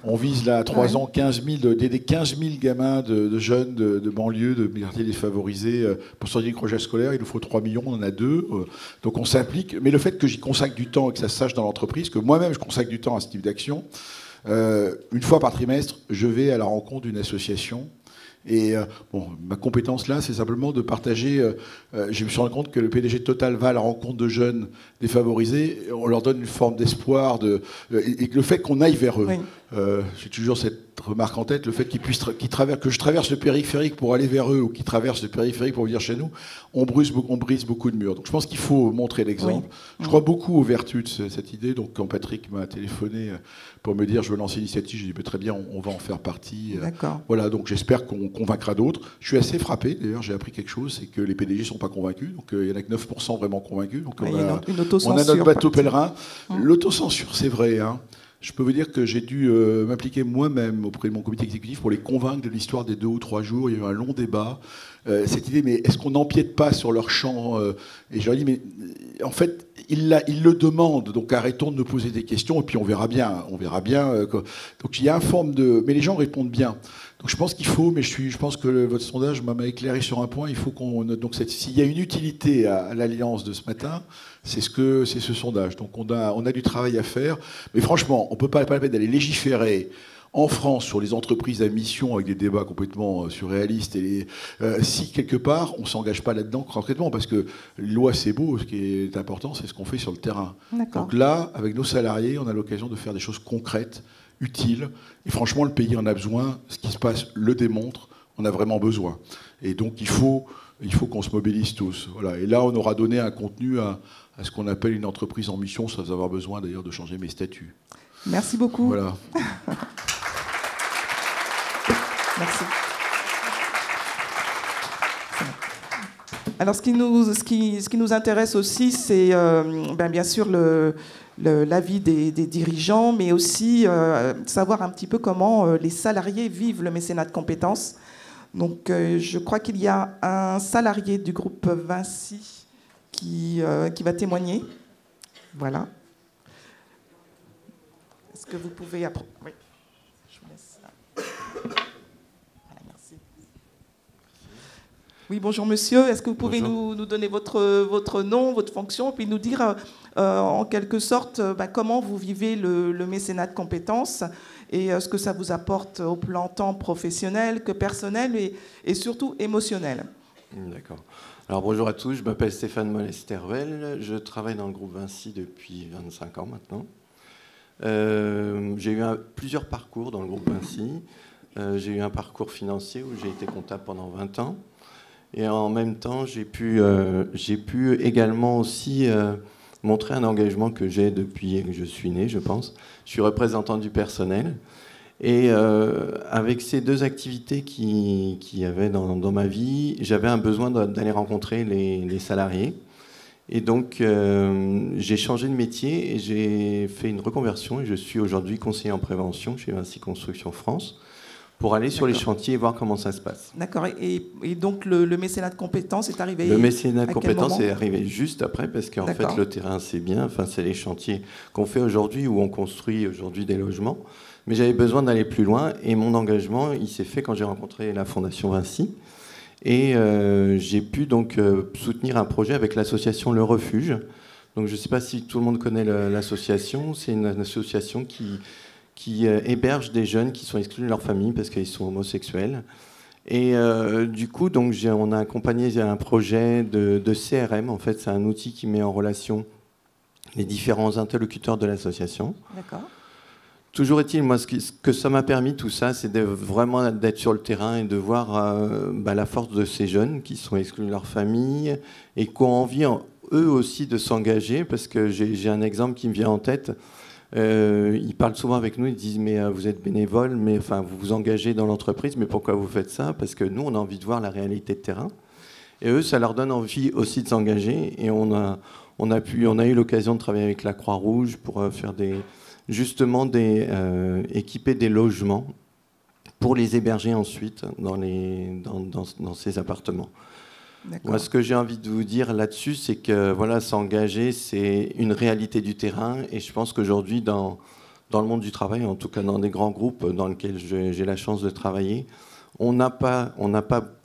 on vise là à 3 ans 15 000, d'aider 15 000 gamins de jeunes de banlieues, de quartiers défavorisés pour sortir du décrochage scolaire. Il nous faut 3 millions, on en a 2. Donc on s'implique. Mais le fait que j'y consacre du temps et que ça se sache dans l'entreprise, que moi-même je consacre du temps à ce type d'action, une fois par trimestre, je vais à la rencontre d'une association. Et ma compétence là, c'est simplement de partager. Je me suis rendu compte que le PDG de Total va à la rencontre de jeunes défavorisés. On leur donne une forme d'espoir, et le fait qu'on aille vers eux. Oui. J'ai toujours cette remarque en tête, le fait que je traverse le périphérique pour aller vers eux, ou qu'ils traversent le périphérique pour venir chez nous, on brise beaucoup de murs. Donc je pense qu'il faut montrer l'exemple. Oui. Je crois beaucoup aux vertus de cette idée. Donc quand Patrick m'a téléphoné pour me dire je veux lancer l'initiative, j'ai dit très bien, on va en faire partie. D'accord. Voilà, donc j'espère qu'on convaincra d'autres. Je suis assez frappé, d'ailleurs, j'ai appris quelque chose, c'est que les PDG ne sont pas convaincus. Donc il n'y en a que 9% vraiment convaincus. Donc on a notre bateau pèlerin. L'autocensure, c'est vrai, hein. Je peux vous dire que j'ai dû m'impliquer moi-même auprès de mon comité exécutif pour les convaincre de l'histoire des 2 ou 3 jours. Il y a eu un long débat. Cette idée, mais est-ce qu'on n'empiète pas sur leur champ Et je leur ai dit, mais en fait, ils le demandent, donc arrêtons de nous poser des questions et puis on verra bien. Donc il y a une forme de... Mais les gens répondent bien. Donc je pense qu'il faut, mais je pense que votre sondage m'a éclairé sur un point, il faut qu'on... Donc s'il y a une utilité à l'Alliance de ce matin, c'est ce sondage. Donc on a du travail à faire. Mais franchement, on ne peut pas la peine d'aller légiférer en France sur les entreprises à mission avec des débats complètement surréalistes. Et si quelque part, on ne s'engage pas là-dedans concrètement, parce que les lois, c'est beau, ce qui est important, c'est ce qu'on fait sur le terrain. Donc là, avec nos salariés, on a l'occasion de faire des choses concrètes, utiles. Et franchement, le pays en a besoin. Ce qui se passe le démontre. On a vraiment besoin. Et donc, il faut qu'on se mobilise tous. Voilà. Et là, on aura donné un contenu à ce qu'on appelle une entreprise en mission, sans avoir besoin d'ailleurs de changer mes statuts. Merci beaucoup. Voilà. Merci. Alors, ce qui nous intéresse aussi, c'est bien sûr l'avis des dirigeants, mais aussi savoir un petit peu comment les salariés vivent le mécénat de compétences. Donc, je crois qu'il y a un salarié du groupe Vinci qui va témoigner. Voilà. Est-ce que vous pouvez... Oui. Je vous laisse. Voilà, merci. Oui, bonjour monsieur. Est-ce que vous pouvez nous donner votre nom, votre fonction, puis nous dire en quelque sorte comment vous vivez le mécénat de compétences et ce que ça vous apporte au plan tant professionnel que personnel et surtout émotionnel. D'accord. Alors bonjour à tous, je m'appelle Stéphane Mollet-Stervel, je travaille dans le groupe Vinci depuis 25 ans maintenant. J'ai eu plusieurs parcours dans le groupe Vinci. J'ai eu un parcours financier où j'ai été comptable pendant 20 ans. Et en même temps, j'ai pu également aussi montrer un engagement que j'ai depuis que je suis né, je pense. Je suis représentant du personnel. Et avec ces 2 activités qu'il y avait dans ma vie, j'avais un besoin d'aller rencontrer les salariés. Et donc, j'ai changé de métier et j'ai fait une reconversion. Et je suis aujourd'hui conseiller en prévention chez Vinci Construction France pour aller sur les chantiers et voir comment ça se passe. D'accord. Et donc, le mécénat de compétences est arrivé Le mécénat de compétences est arrivé juste après parce qu'en fait, le terrain, c'est bien. Enfin, c'est les chantiers qu'on fait aujourd'hui où on construit aujourd'hui des logements. Mais j'avais besoin d'aller plus loin et mon engagement, il s'est fait quand j'ai rencontré la Fondation Vinci. Et j'ai pu donc soutenir un projet avec l'association Le Refuge. Donc je ne sais pas si tout le monde connaît l'association. C'est une association qui héberge des jeunes qui sont exclus de leur famille parce qu'ils sont homosexuels. Et du coup, donc, on a accompagné un projet de CRM. En fait, c'est un outil qui met en relation les différents interlocuteurs de l'association. D'accord. Toujours est-il, moi, ce que ça m'a permis, tout ça, c'est vraiment d'être sur le terrain et de voir la force de ces jeunes qui sont exclus de leur famille et qui ont envie, eux aussi, de s'engager. Parce que j'ai un exemple qui me vient en tête. Ils parlent souvent avec nous, ils disent « mais vous êtes bénévole, mais enfin, vous vous engagez dans l'entreprise, mais pourquoi vous faites ça ?» Parce que nous, on a envie de voir la réalité de terrain. Et eux, ça leur donne envie aussi de s'engager. Et on a eu l'occasion de travailler avec la Croix-Rouge pour faire justement équiper des logements pour les héberger ensuite dans ces appartements. Moi, ce que j'ai envie de vous dire là-dessus, c'est que voilà, s'engager, c'est une réalité du terrain. Et je pense qu'aujourd'hui, dans le monde du travail, en tout cas dans des grands groupes dans lesquels j'ai la chance de travailler, on n'a pas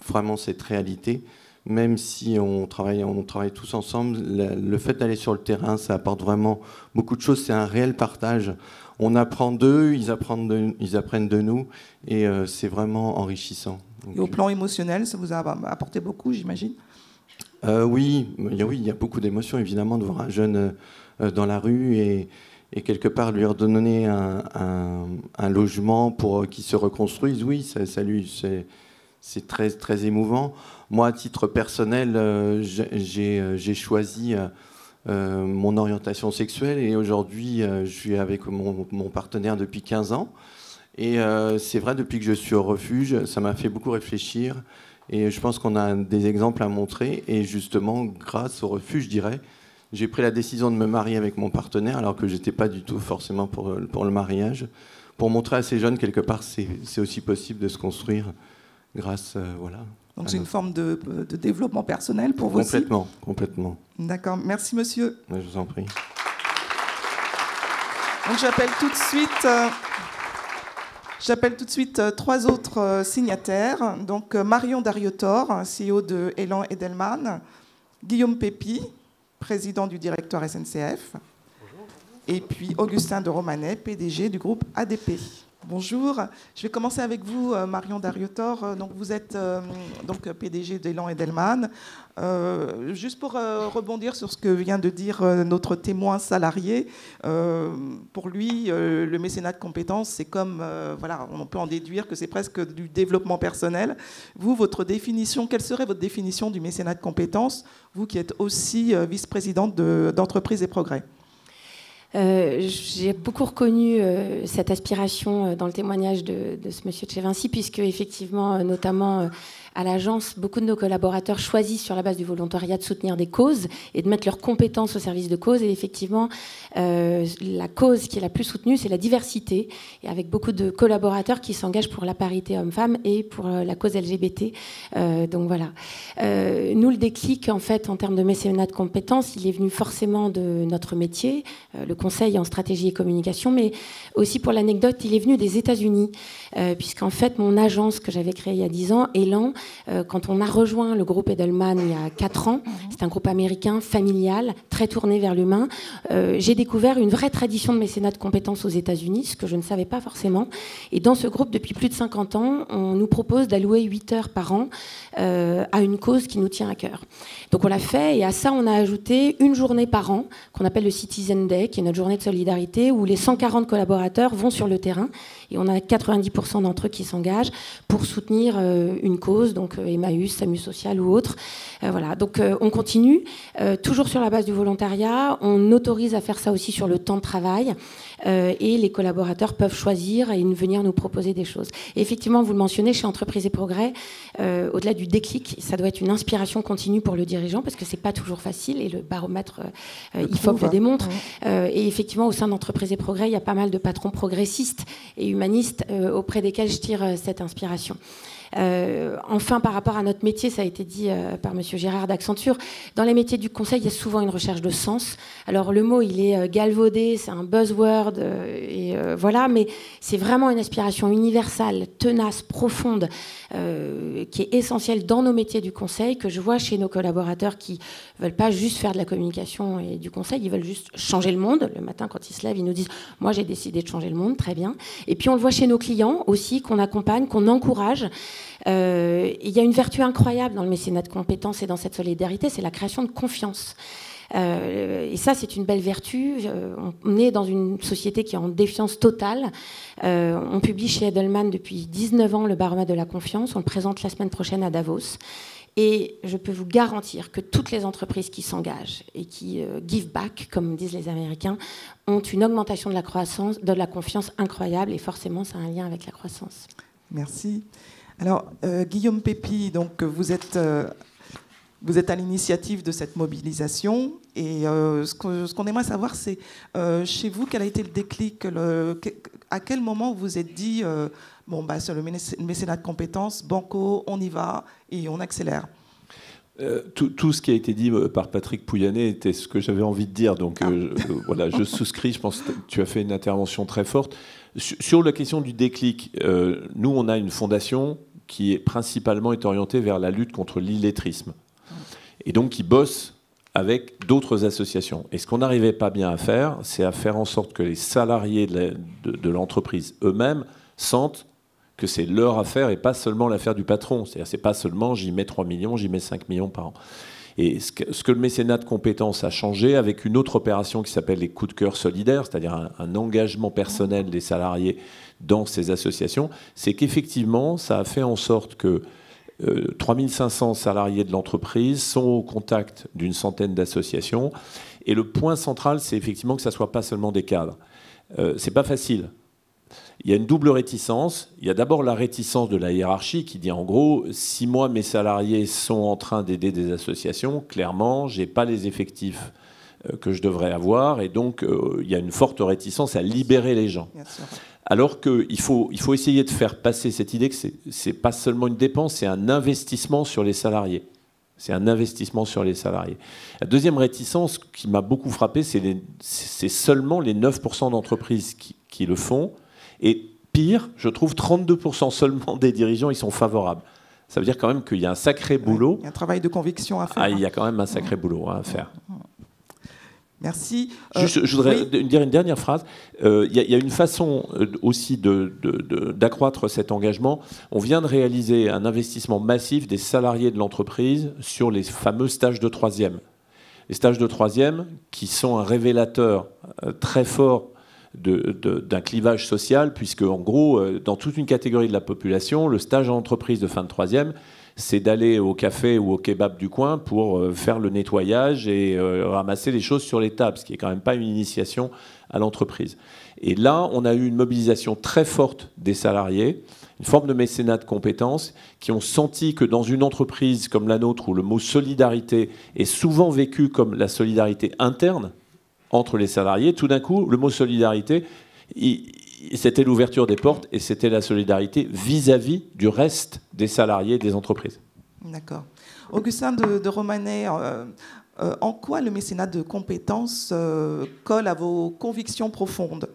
vraiment cette réalité. Même si on travaille tous ensemble, le fait d'aller sur le terrain, ça apporte vraiment beaucoup de choses. C'est un réel partage. On apprend d'eux, ils apprennent de nous, et c'est vraiment enrichissant. Et au plan émotionnel, ça vous a apporté beaucoup, j'imagine ? Oui, il y a beaucoup d'émotions, évidemment, de voir un jeune dans la rue et quelque part lui redonner un logement pour qu'il se reconstruise. Oui, c'est très, très émouvant. Moi, à titre personnel, j'ai choisi mon orientation sexuelle et aujourd'hui, je suis avec mon partenaire depuis 15 ans. Et c'est vrai, depuis que je suis au refuge, ça m'a fait beaucoup réfléchir. Et je pense qu'on a des exemples à montrer. Et justement, grâce au refuge, je dirais, j'ai pris la décision de me marier avec mon partenaire, alors que je n'étais pas du tout forcément pour le mariage, pour montrer à ces jeunes, quelque part, c'est aussi possible de se construire grâce, voilà. Donc c'est une forme de développement personnel pour vous aussi ? Complètement. D'accord. Merci, monsieur. Je vous en prie. Donc j'appelle tout de suite 3 autres signataires. Donc Marion Dariotor, CEO de Elan Edelman, Guillaume Pépi, président du directoire SNCF, et puis Augustin de Romanet, PDG du groupe ADP. Bonjour, je vais commencer avec vous, Marion Dariotor. Donc vous êtes donc PDG d'Elan Edelman. Juste pour rebondir sur ce que vient de dire notre témoin salarié, pour lui, le mécénat de compétences, c'est comme, voilà, on peut en déduire que c'est presque du développement personnel. Vous, votre définition, quelle serait votre définition du mécénat de compétences, vous qui êtes aussi vice-présidente d'Entreprise et Progrès ? J'ai beaucoup reconnu cette aspiration dans le témoignage de ce monsieur de chez Vinci, puisque effectivement, notamment à l'agence, beaucoup de nos collaborateurs choisissent sur la base du volontariat de soutenir des causes et de mettre leurs compétences au service de causes. Et effectivement, la cause qui est la plus soutenue, c'est la diversité, et avec beaucoup de collaborateurs qui s'engagent pour la parité homme-femme et pour la cause LGBT. Donc voilà. Nous, le déclic, en fait, en termes de mécénat de compétences, il est venu forcément de notre métier, le conseil en stratégie et communication, mais aussi, pour l'anecdote, il est venu des États-Unis, puisqu'en fait, mon agence que j'avais créée il y a 10 ans, Elan, quand on a rejoint le groupe Edelman il y a 4 ans, c'est un groupe américain, familial, très tourné vers l'humain, j'ai découvert une vraie tradition de mécénat de compétences aux États-Unis, ce que je ne savais pas forcément. Et dans ce groupe, depuis plus de 50 ans, on nous propose d'allouer 8 heures par an à une cause qui nous tient à cœur. Donc on l'a fait, et à ça, on a ajouté une journée par an, qu'on appelle le Citizen Day, qui est notre journée de solidarité, où les 140 collaborateurs vont sur le terrain, et on a 90% d'entre eux qui s'engagent pour soutenir une cause, donc Emmaüs, SAMU Social ou autre. Voilà. Donc on continue, toujours sur la base du volontariat. On autorise à faire ça aussi sur le temps de travail, et les collaborateurs peuvent choisir et venir nous proposer des choses. Et effectivement, vous le mentionnez, chez Entreprise et Progrès, au-delà du déclic, ça doit être une inspiration continue pour le dirigeant, parce que c'est pas toujours facile, et le baromètre IFOP le démontre. Et effectivement, au sein d'Entreprise et Progrès, il y a pas mal de patrons progressistes et humanistes auprès desquels je tire cette inspiration. Enfin, par rapport à notre métier, ça a été dit par monsieur Gérard d'Accenture, dans les métiers du conseil, il y a souvent une recherche de sens. Alors le mot, il est galvaudé, c'est un buzzword, voilà, mais c'est vraiment une aspiration universelle, tenace, profonde, qui est essentielle dans nos métiers du conseil, que je vois chez nos collaborateurs qui veulent pas juste faire de la communication et du conseil, ils veulent juste changer le monde. Le matin, quand ils se lèvent, ils nous disent « moi, j'ai décidé de changer le monde », très bien. Et puis on le voit chez nos clients aussi, qu'on accompagne, qu'on encourage. Il y a une vertu incroyable dans le mécénat de compétences et dans cette solidarité, c'est la création de confiance. Et ça, c'est une belle vertu. On est dans une société qui est en défiance totale. On publie chez Edelman depuis 19 ans le baromètre de la confiance. On le présente la semaine prochaine à Davos. Et je peux vous garantir que toutes les entreprises qui s'engagent et qui give back, comme disent les Américains, ont une augmentation de la croissance, de la confiance incroyable. Et forcément, ça a un lien avec la croissance. Merci. Alors, Guillaume Pépi, donc, vous êtes Vous êtes à l'initiative de cette mobilisation. Et ce qu'on aimerait savoir, c'est chez vous, quel a été le déclic, à quel moment vous vous êtes dit, sur le mécénat de compétences, banco, on y va et on accélère. Tout ce qui a été dit par Patrick Pouyanné était ce que j'avais envie de dire. Donc voilà, je souscris. Je pense que tu as fait une intervention très forte. Sur la question du déclic, nous, on a une fondation qui est principalement orientée vers la lutte contre l'illettrisme. Et donc qui bosse avec d'autres associations. Et ce qu'on n'arrivait pas bien à faire, c'est à faire en sorte que les salariés de l'entreprise eux-mêmes sentent que c'est leur affaire et pas seulement l'affaire du patron. C'est-à-dire, c'est pas seulement j'y mets 3 millions, j'y mets 5 millions par an. Et ce que le mécénat de compétences a changé avec une autre opération qui s'appelle les coups de cœur solidaires, c'est-à-dire un engagement personnel des salariés dans ces associations, c'est qu'effectivement, ça a fait en sorte que 3500 salariés de l'entreprise sont au contact d'une centaine d'associations. Et le point central, c'est effectivement que ça ne soit pas seulement des cadres. C'est pas facile. Il y a une double réticence. Il y a d'abord la réticence de la hiérarchie qui dit en gros, si moi, mes salariés sont en train d'aider des associations, clairement, je n'ai pas les effectifs que je devrais avoir. Et donc, il y a une forte réticence à libérer les gens. Alors qu'il faut essayer de faire passer cette idée que ce n'est pas seulement une dépense, c'est un investissement sur les salariés. C'est un investissement sur les salariés. La deuxième réticence qui m'a beaucoup frappé, c'est seulement les 9% d'entreprises qui le font. Et pire, je trouve 32% seulement des dirigeants, ils sont favorables. Ça veut dire quand même qu'il y a un sacré boulot. Il y a un travail de conviction à faire. Ah, il y a quand même un sacré boulot à faire. Merci. Je voudrais dire une dernière phrase. Il y a une façon aussi d'accroître cet engagement. On vient de réaliser un investissement massif des salariés de l'entreprise sur les fameux stages de troisième. Les stages de troisième qui sont un révélateur très fort d'un clivage social, puisque en gros, dans toute une catégorie de la population, le stage en entreprise de fin de troisième, c'est d'aller au café ou au kebab du coin pour faire le nettoyage et ramasser les choses sur les tables, ce qui n'est quand même pas une initiation à l'entreprise. Et là, on a eu une mobilisation très forte des salariés, une forme de mécénat de compétences, qui ont senti que dans une entreprise comme la nôtre, où le mot solidarité est souvent vécu comme la solidarité interne entre les salariés, tout d'un coup, le mot solidarité, c'était l'ouverture des portes et c'était la solidarité vis-à-vis du reste des salariés des entreprises. D'accord. Augustin de Romanet, en quoi le mécénat de compétences colle à vos convictions profondes ?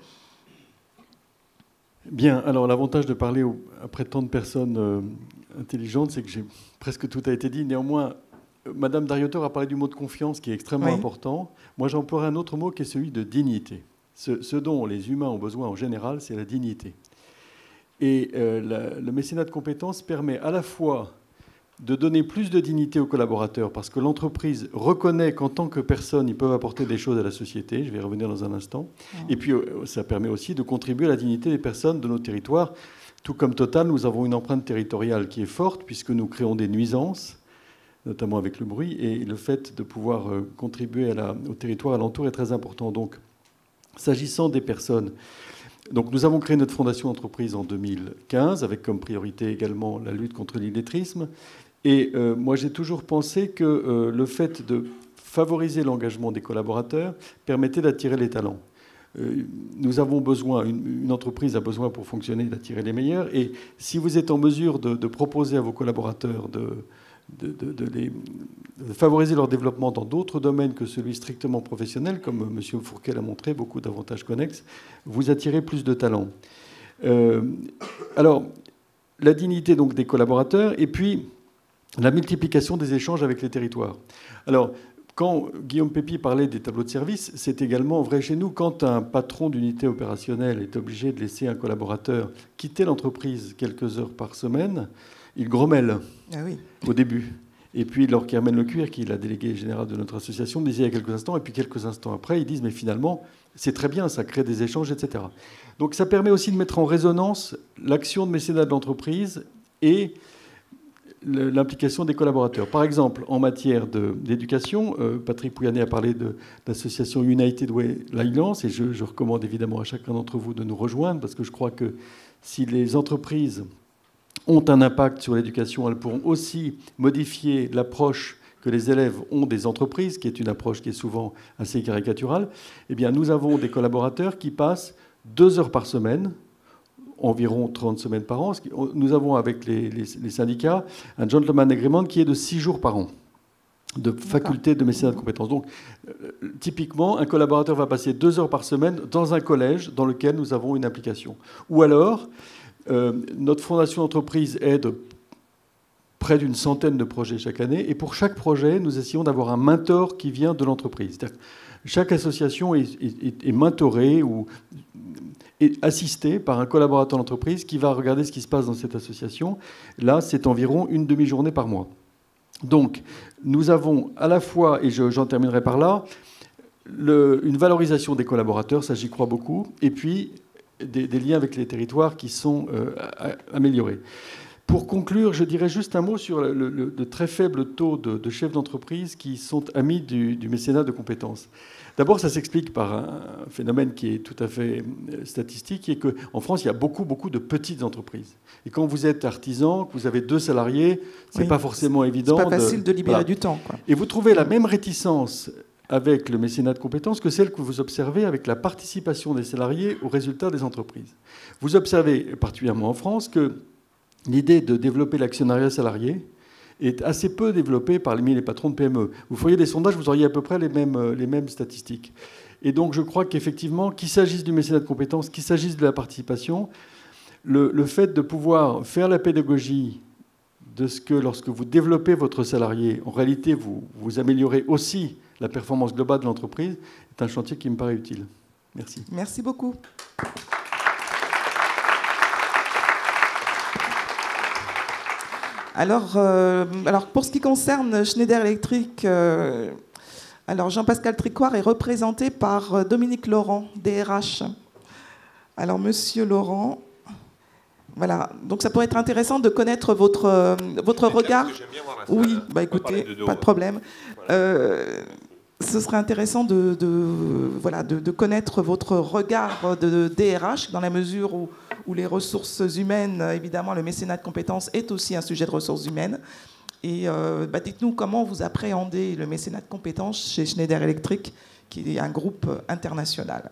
Bien, alors l'avantage de parler après tant de personnes intelligentes, c'est que presque tout a été dit. Néanmoins, Madame Darrieuteur a parlé du mot de confiance qui est extrêmement important. Moi, j'emploierais un autre mot qui est celui de dignité. Ce dont les humains ont besoin en général, c'est la dignité. Et le mécénat de compétences permet à la fois de donner plus de dignité aux collaborateurs, parce que l'entreprise reconnaît qu'en tant que personne, ils peuvent apporter des choses à la société. Je vais y revenir dans un instant. Et puis, ça permet aussi de contribuer à la dignité des personnes de nos territoires. Tout comme Total, nous avons une empreinte territoriale qui est forte, puisque nous créons des nuisances, notamment avec le bruit, et le fait de pouvoir contribuer au territoire alentour est très important. Donc, s'agissant des personnes, donc nous avons créé notre fondation entreprise en 2015, avec comme priorité également la lutte contre l'illettrisme. Et moi, j'ai toujours pensé que le fait de favoriser l'engagement des collaborateurs permettait d'attirer les talents. Nous avons besoin, une entreprise a besoin pour fonctionner d'attirer les meilleurs. Et si vous êtes en mesure de proposer à vos collaborateurs de favoriser leur développement dans d'autres domaines que celui strictement professionnel, comme M. Fourquet l'a montré, beaucoup d'avantages connexes, vous attirez plus de talents. Alors, la dignité donc des collaborateurs, et puis la multiplication des échanges avec les territoires. Alors, quand Guillaume Pépi parlait des tableaux de service, c'est également vrai chez nous. Quand un patron d'unité opérationnelle est obligé de laisser un collaborateur quitter l'entreprise quelques heures par semaine, il grommelle au début. Et puis, Laure Kermen-Lecuir, qui est la déléguée générale de notre association, me disait il y a quelques instants, et puis quelques instants après, ils disent mais finalement, c'est très bien, ça crée des échanges, etc. Donc ça permet aussi de mettre en résonance l'action de mécénat de l'entreprise et l'implication des collaborateurs. Par exemple, en matière d'éducation, Patrick Pouyanné a parlé de l'association United Way Highlands, et je recommande évidemment à chacun d'entre vous de nous rejoindre, parce que je crois que si les entreprises ont un impact sur l'éducation, elles pourront aussi modifier l'approche que les élèves ont des entreprises, qui est une approche qui est souvent assez caricaturale, eh bien, nous avons des collaborateurs qui passent 2 heures par semaine, environ 30 semaines par an. Nous avons avec les syndicats un gentleman agreement qui est de 6 jours par an de faculté de mécénat de compétences. Donc, typiquement, un collaborateur va passer 2 heures par semaine dans un collège dans lequel nous avons une implication. Ou alors, notre fondation d'entreprise aide près d'une centaine de projets chaque année, et pour chaque projet, nous essayons d'avoir un mentor qui vient de l'entreprise. Chaque association est mentorée ou est assistée par un collaborateur d'entreprise qui va regarder ce qui se passe dans cette association. Là, c'est environ une demi-journée par mois. Donc, nous avons à la fois, et j'en terminerai par là, une valorisation des collaborateurs, ça j'y crois beaucoup, et puis des liens avec les territoires qui sont améliorés. Pour conclure, je dirais juste un mot sur le très faible taux de chefs d'entreprise qui sont amis du mécénat de compétences. D'abord, ça s'explique par un phénomène qui est tout à fait statistique, qui est qu'en France, il y a beaucoup de petites entreprises. Et quand vous êtes artisan, que vous avez 2 salariés, c'est pas forcément évident. C'est pas facile de libérer du temps, quoi. Et vous trouvez la même réticence avec le mécénat de compétences que celle que vous observez avec la participation des salariés aux résultats des entreprises. Vous observez, particulièrement en France, que l'idée de développer l'actionnariat salarié est assez peu développée parmi les patrons de PME. Vous feriez des sondages, vous auriez à peu près les mêmes statistiques. Et donc je crois qu'effectivement, qu'il s'agisse du mécénat de compétences, qu'il s'agisse de la participation, le fait de pouvoir faire la pédagogie de ce que lorsque vous développez votre salarié, en réalité vous améliorez aussi la performance globale de l'entreprise, est un chantier qui me paraît utile. Merci. Merci beaucoup. Alors, pour ce qui concerne Schneider Electric, alors Jean-Pascal Tricoire est représenté par Dominique Laurent, DRH. Alors, Monsieur Laurent, voilà. Donc, ça pourrait être intéressant de connaître votre regard. Oui, bah écoutez, pas de problème. Ce serait intéressant de connaître votre regard de DRH dans la mesure où les ressources humaines, évidemment, le mécénat de compétences est aussi un sujet de ressources humaines. Et dites-nous comment vous appréhendez le mécénat de compétences chez Schneider Electric, qui est un groupe international.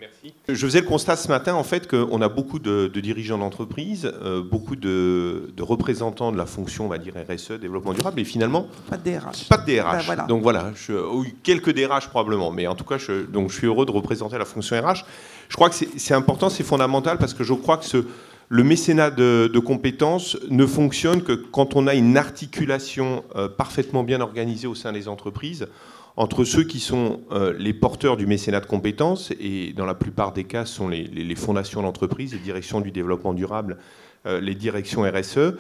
Merci. Je faisais le constat ce matin, en fait, qu'on a beaucoup de dirigeants d'entreprise, beaucoup de représentants de la fonction, on va dire, RSE, développement durable, et finalement... Pas de DRH. Pas de DRH. Ben, voilà. Donc voilà, quelques DRH probablement, mais en tout cas, je suis heureux de représenter la fonction RH. Je crois que c'est important, c'est fondamental, parce que je crois que le mécénat de compétences ne fonctionne que quand on a une articulation parfaitement bien organisée au sein des entreprises, entre ceux qui sont les porteurs du mécénat de compétences, et dans la plupart des cas, ce sont les fondations d'entreprise, les directions du développement durable, les directions RSE,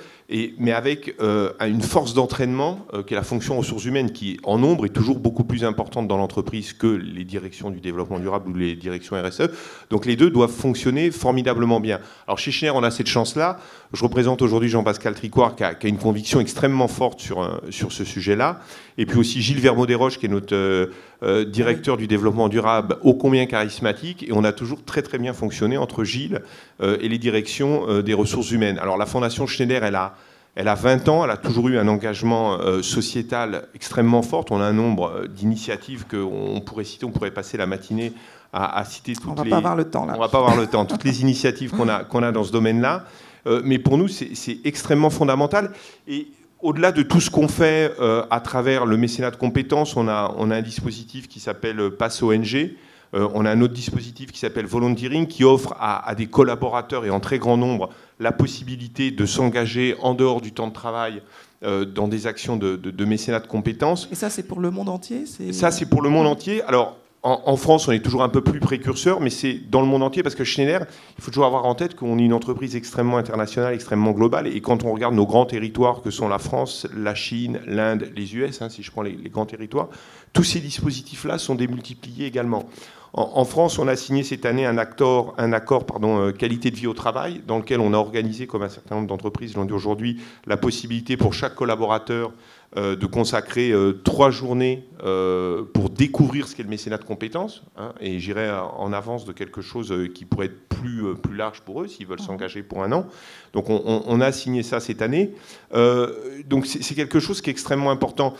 mais avec une force d'entraînement qui est la fonction ressources humaines, qui en nombre est toujours beaucoup plus importante dans l'entreprise que les directions du développement durable ou les directions RSE. Donc les deux doivent fonctionner formidablement bien. Alors chez Schneider, on a cette chance-là. Je représente aujourd'hui Jean-Pascal Tricoire qui a une conviction extrêmement forte sur ce sujet-là. Et puis aussi Gilles Vermaux-Desroches qui est notre directeur du développement durable, ô combien charismatique. Et on a toujours très très bien fonctionné entre Gilles et les directions des ressources humaines. Alors la Fondation Schneider, elle a 20 ans, elle a toujours eu un engagement sociétal extrêmement fort. On a un nombre d'initiatives qu'on pourrait citer, on pourrait passer la matinée à citer toutes les... On ne va pas avoir le temps, là. On ne va pas avoir le temps. Toutes les initiatives qu'on a dans ce domaine-là. Mais pour nous, c'est extrêmement fondamental. Et au-delà de tout ce qu'on fait à travers le mécénat de compétences, on a un dispositif qui s'appelle Pass ONG. On a un autre dispositif qui s'appelle Volunteering, qui offre à des collaborateurs, et en très grand nombre, la possibilité de s'engager en dehors du temps de travail dans des actions de mécénat de compétences. Et ça, c'est pour le monde entier? Ça, c'est pour le monde entier. Alors, en France, on est toujours un peu plus précurseur, mais c'est dans le monde entier, parce que Schneider, il faut toujours avoir en tête qu'on est une entreprise extrêmement internationale, extrêmement globale, et quand on regarde nos grands territoires, que sont la France, la Chine, l'Inde, les US, si je prends les grands territoires, tous ces dispositifs-là sont démultipliés également. En France, on a signé cette année un accord qualité de vie au travail, dans lequel on a organisé, comme un certain nombre d'entreprises l'ont dit aujourd'hui, la possibilité pour chaque collaborateur de consacrer 3 journées pour découvrir ce qu'est le mécénat de compétences, et j'irai en avance de quelque chose qui pourrait être plus large pour eux s'ils veulent s'engager pour 1 an. Donc on a signé ça cette année. Donc c'est quelque chose qui est extrêmement important.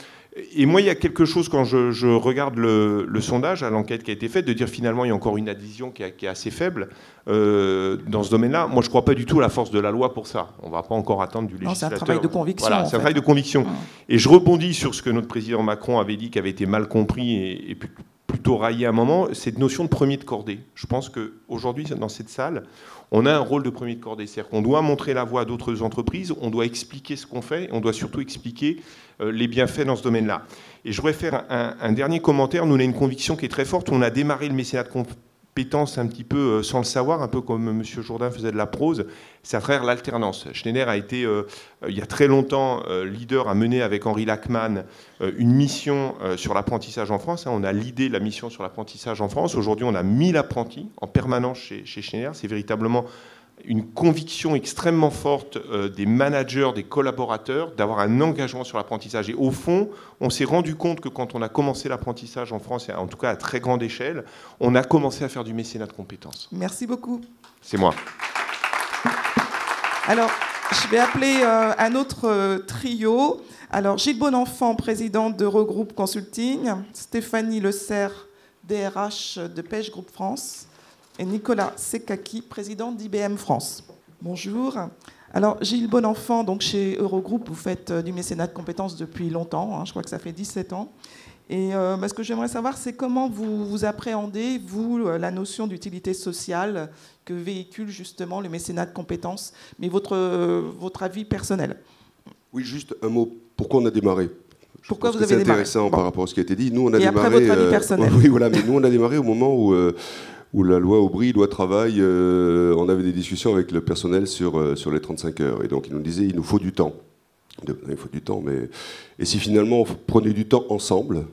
Et moi, il y a quelque chose, quand je regarde le sondage, l'enquête qui a été faite, de dire finalement il y a encore une adhésion qui est assez faible dans ce domaine-là. Moi, je ne crois pas du tout à la force de la loi pour ça. On ne va pas encore attendre du législateur. C'est un travail de conviction. Voilà, c'est un travail de conviction. Et je rebondis sur ce que notre président Macron avait dit, qui avait été mal compris et plutôt raillé à un moment, cette notion de premier de cordée. Je pense qu'aujourd'hui, dans cette salle, on a un rôle de premier de cordée. C'est-à-dire qu'on doit montrer la voie à d'autres entreprises, on doit expliquer ce qu'on fait, et on doit surtout expliquer les bienfaits dans ce domaine-là. Et je voudrais faire un dernier commentaire. Nous, on a une conviction qui est très forte. On a démarré le mécénat de compétences un petit peu sans le savoir, un peu comme M. Jourdain faisait de la prose. C'est à travers l'alternance. Schneider a été, il y a très longtemps, leader, a mené avec Henri Lachmann une mission sur l'apprentissage en France. On a l'idée de la mission sur l'apprentissage en France. Aujourd'hui, on a 1000 apprentis en permanence chez Schneider. C'est véritablement une conviction extrêmement forte des managers, des collaborateurs, d'avoir un engagement sur l'apprentissage. Et au fond, on s'est rendu compte que quand on a commencé l'apprentissage en France, en tout cas à très grande échelle, on a commencé à faire du mécénat de compétences. Merci beaucoup. C'est moi. Alors, je vais appeler un autre trio. Alors, Gilles Bonenfant, présidente d'Eurogroupe Consulting, Stéphanie Le Serre, DRH de Pêche Groupe France, et Nicolas Sekaki, président d'IBM France. Bonjour. Alors, Gilles Bonenfant, donc chez Eurogroupe, vous faites du mécénat de compétences depuis longtemps, je crois que ça fait 17 ans. Et ce que j'aimerais savoir, c'est comment vous appréhendez, vous, la notion d'utilité sociale que véhicule justement le mécénat de compétences, mais votre avis personnel. Oui, juste un mot. Pourquoi on a démarré? Pourquoi vous avez démarré? C'est intéressant par rapport à ce qui a été dit. Nous, on a et démarré, après, votre avis personnel. Oui, voilà, mais nous, on a démarré au moment où la loi Aubry, loi travail, on avait des discussions avec le personnel sur les 35 heures. Et donc, ils nous disaient, il nous faut du temps. Il faut du temps, mais... Et si finalement, on prenait du temps ensemble,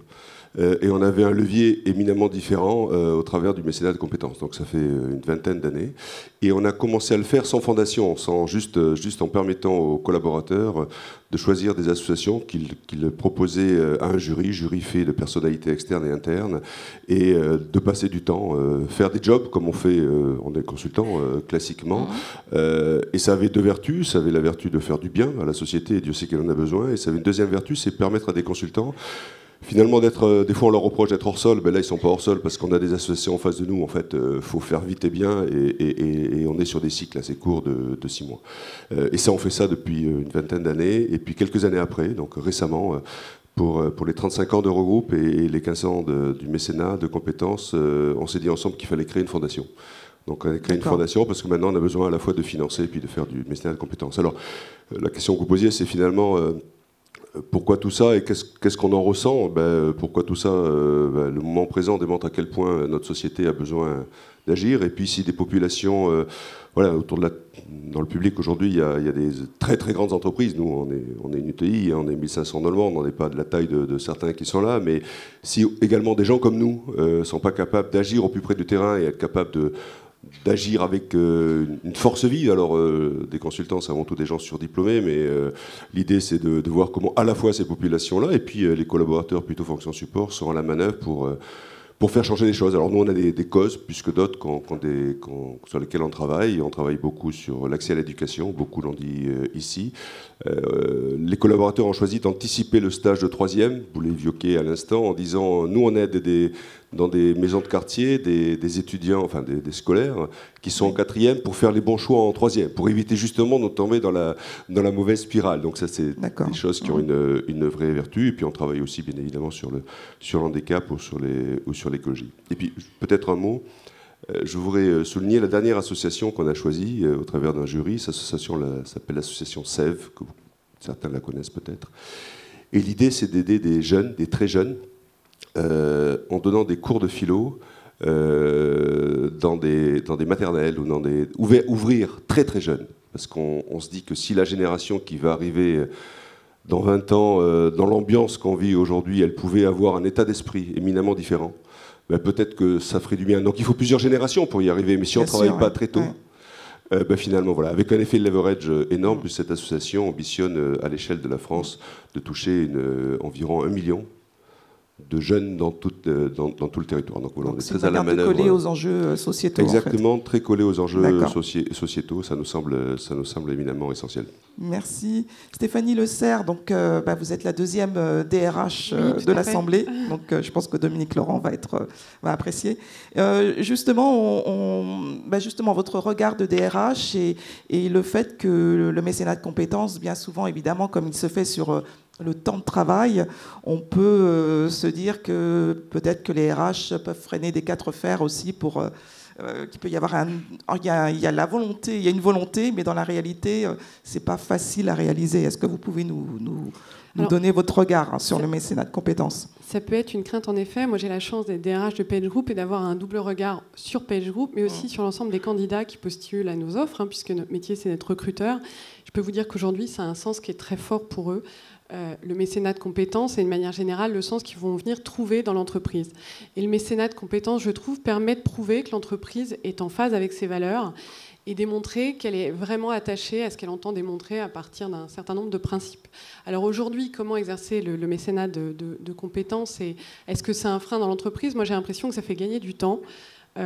et on avait un levier éminemment différent au travers du mécénat de compétences. Donc ça fait une vingtaine d'années. Et on a commencé à le faire sans fondation, juste en permettant aux collaborateurs de choisir des associations qu'ils proposaient à un jury fait de personnalités externes et internes, et de passer du temps, faire des jobs comme on fait, on est consultant classiquement. Et ça avait deux vertus. Ça avait la vertu de faire du bien à la société, et Dieu sait qu'elle en a besoin. Et ça avait une deuxième vertu, c'est permettre à des consultants finalement d'être, des fois on leur reproche d'être hors sol, ben là ils sont pas hors sol parce qu'on a des associations en face de nous, en fait, faut faire vite et bien, et on est sur des cycles assez courts de 6 mois. Et ça, on fait ça depuis une vingtaine d'années, et puis quelques années après, donc récemment, pour les 35 ans d'Eurogroupe et les 15 ans du mécénat de compétences, on s'est dit ensemble qu'il fallait créer une fondation. Donc on a créé une fondation parce que maintenant on a besoin à la fois de financer et puis de faire du mécénat de compétences. Alors la question que vous posiez, c'est finalement... pourquoi tout ça et qu'est-ce qu'on en ressent? Pourquoi tout ça? Le moment présent démontre à quel point notre société a besoin d'agir. Et puis si des populations, dans le public aujourd'hui, il y a des très très grandes entreprises. Nous, on est une UTI, on est 1500 dans le monde, on n'est pas de la taille de certains qui sont là. Mais si également des gens comme nous ne sont pas capables d'agir au plus près du terrain et être capables d'agir avec une force vive. Alors, des consultants, c'est avant tout des gens surdiplômés, mais l'idée, c'est de voir comment, à la fois ces populations-là, et puis les collaborateurs, plutôt fonction support, seront à la manœuvre pour faire changer les choses. Alors, nous, on a des causes, plus que d'autres, sur lesquelles on travaille. On travaille beaucoup sur l'accès à l'éducation, beaucoup l'ont dit ici. Les collaborateurs ont choisi d'anticiper le stage de 3e, vous l'évoquiez à l'instant, en disant, nous, on aide dans des maisons de quartier, des étudiants, enfin des scolaires, qui sont en 4e pour faire les bons choix en 3e, pour éviter justement de tomber dans la mauvaise spirale. Donc ça, c'est des choses qui ont une vraie vertu. Et puis on travaille aussi, bien évidemment, sur le handicap ou sur l'écologie. Et puis, peut-être un mot, je voudrais souligner la dernière association qu'on a choisie au travers d'un jury. Cette association s'appelle l'association SEV, que certains la connaissent peut-être. Et l'idée, c'est d'aider des jeunes, des très jeunes, en donnant des cours de philo dans des maternelles ou ouvrir très très jeunes, parce qu'on se dit que si la génération qui va arriver dans 20 ans dans l'ambiance qu'on vit aujourd'hui, elle pouvait avoir un état d'esprit éminemment différent, peut-être que ça ferait du bien. Donc il faut plusieurs générations pour y arriver, mais si on ne travaille pas très tôt, finalement, voilà, avec un effet de leverage énorme, plus cette association ambitionne à l'échelle de la France de toucher environ 1 million jeunes dans tout le territoire. Donc voilà, on est très à la manœuvre. Collé aux enjeux sociétaux. Exactement, en fait. Très collé aux enjeux sociétaux. Ça nous semble éminemment essentiel. Merci. Stéphanie Le Serre, donc, vous êtes la deuxième DRH de l'Assemblée. Donc je pense que Dominique Laurent va apprécier. Justement, justement, votre regard de DRH et le fait que le mécénat de compétences, bien souvent, évidemment, comme il se fait sur le temps de travail, on peut se dire que peut-être que les RH peuvent freiner des 4 fers aussi pour qu'il peut y avoir il y a la volonté, il y a une volonté, mais dans la réalité, c'est pas facile à réaliser. Est-ce que vous pouvez nous donner votre regard sur le mécénat de compétences? Ça peut être une crainte, en effet. Moi, j'ai la chance d'être DRH de PageGroup et d'avoir un double regard sur PageGroup, mais aussi sur l'ensemble des candidats qui postulent à nos offres, puisque notre métier, c'est d'être recruteur. Je peux vous dire qu'aujourd'hui, ça a un sens qui est très fort pour eux. Le mécénat de compétences et de manière générale le sens qu'ils vont venir trouver dans l'entreprise. Et le mécénat de compétences, je trouve, permet de prouver que l'entreprise est en phase avec ses valeurs et démontrer qu'elle est vraiment attachée à ce qu'elle entend démontrer à partir d'un certain nombre de principes. Alors aujourd'hui, comment exercer le mécénat de compétences et est-ce que c'est un frein dans l'entreprise? Moi, j'ai l'impression que ça fait gagner du temps.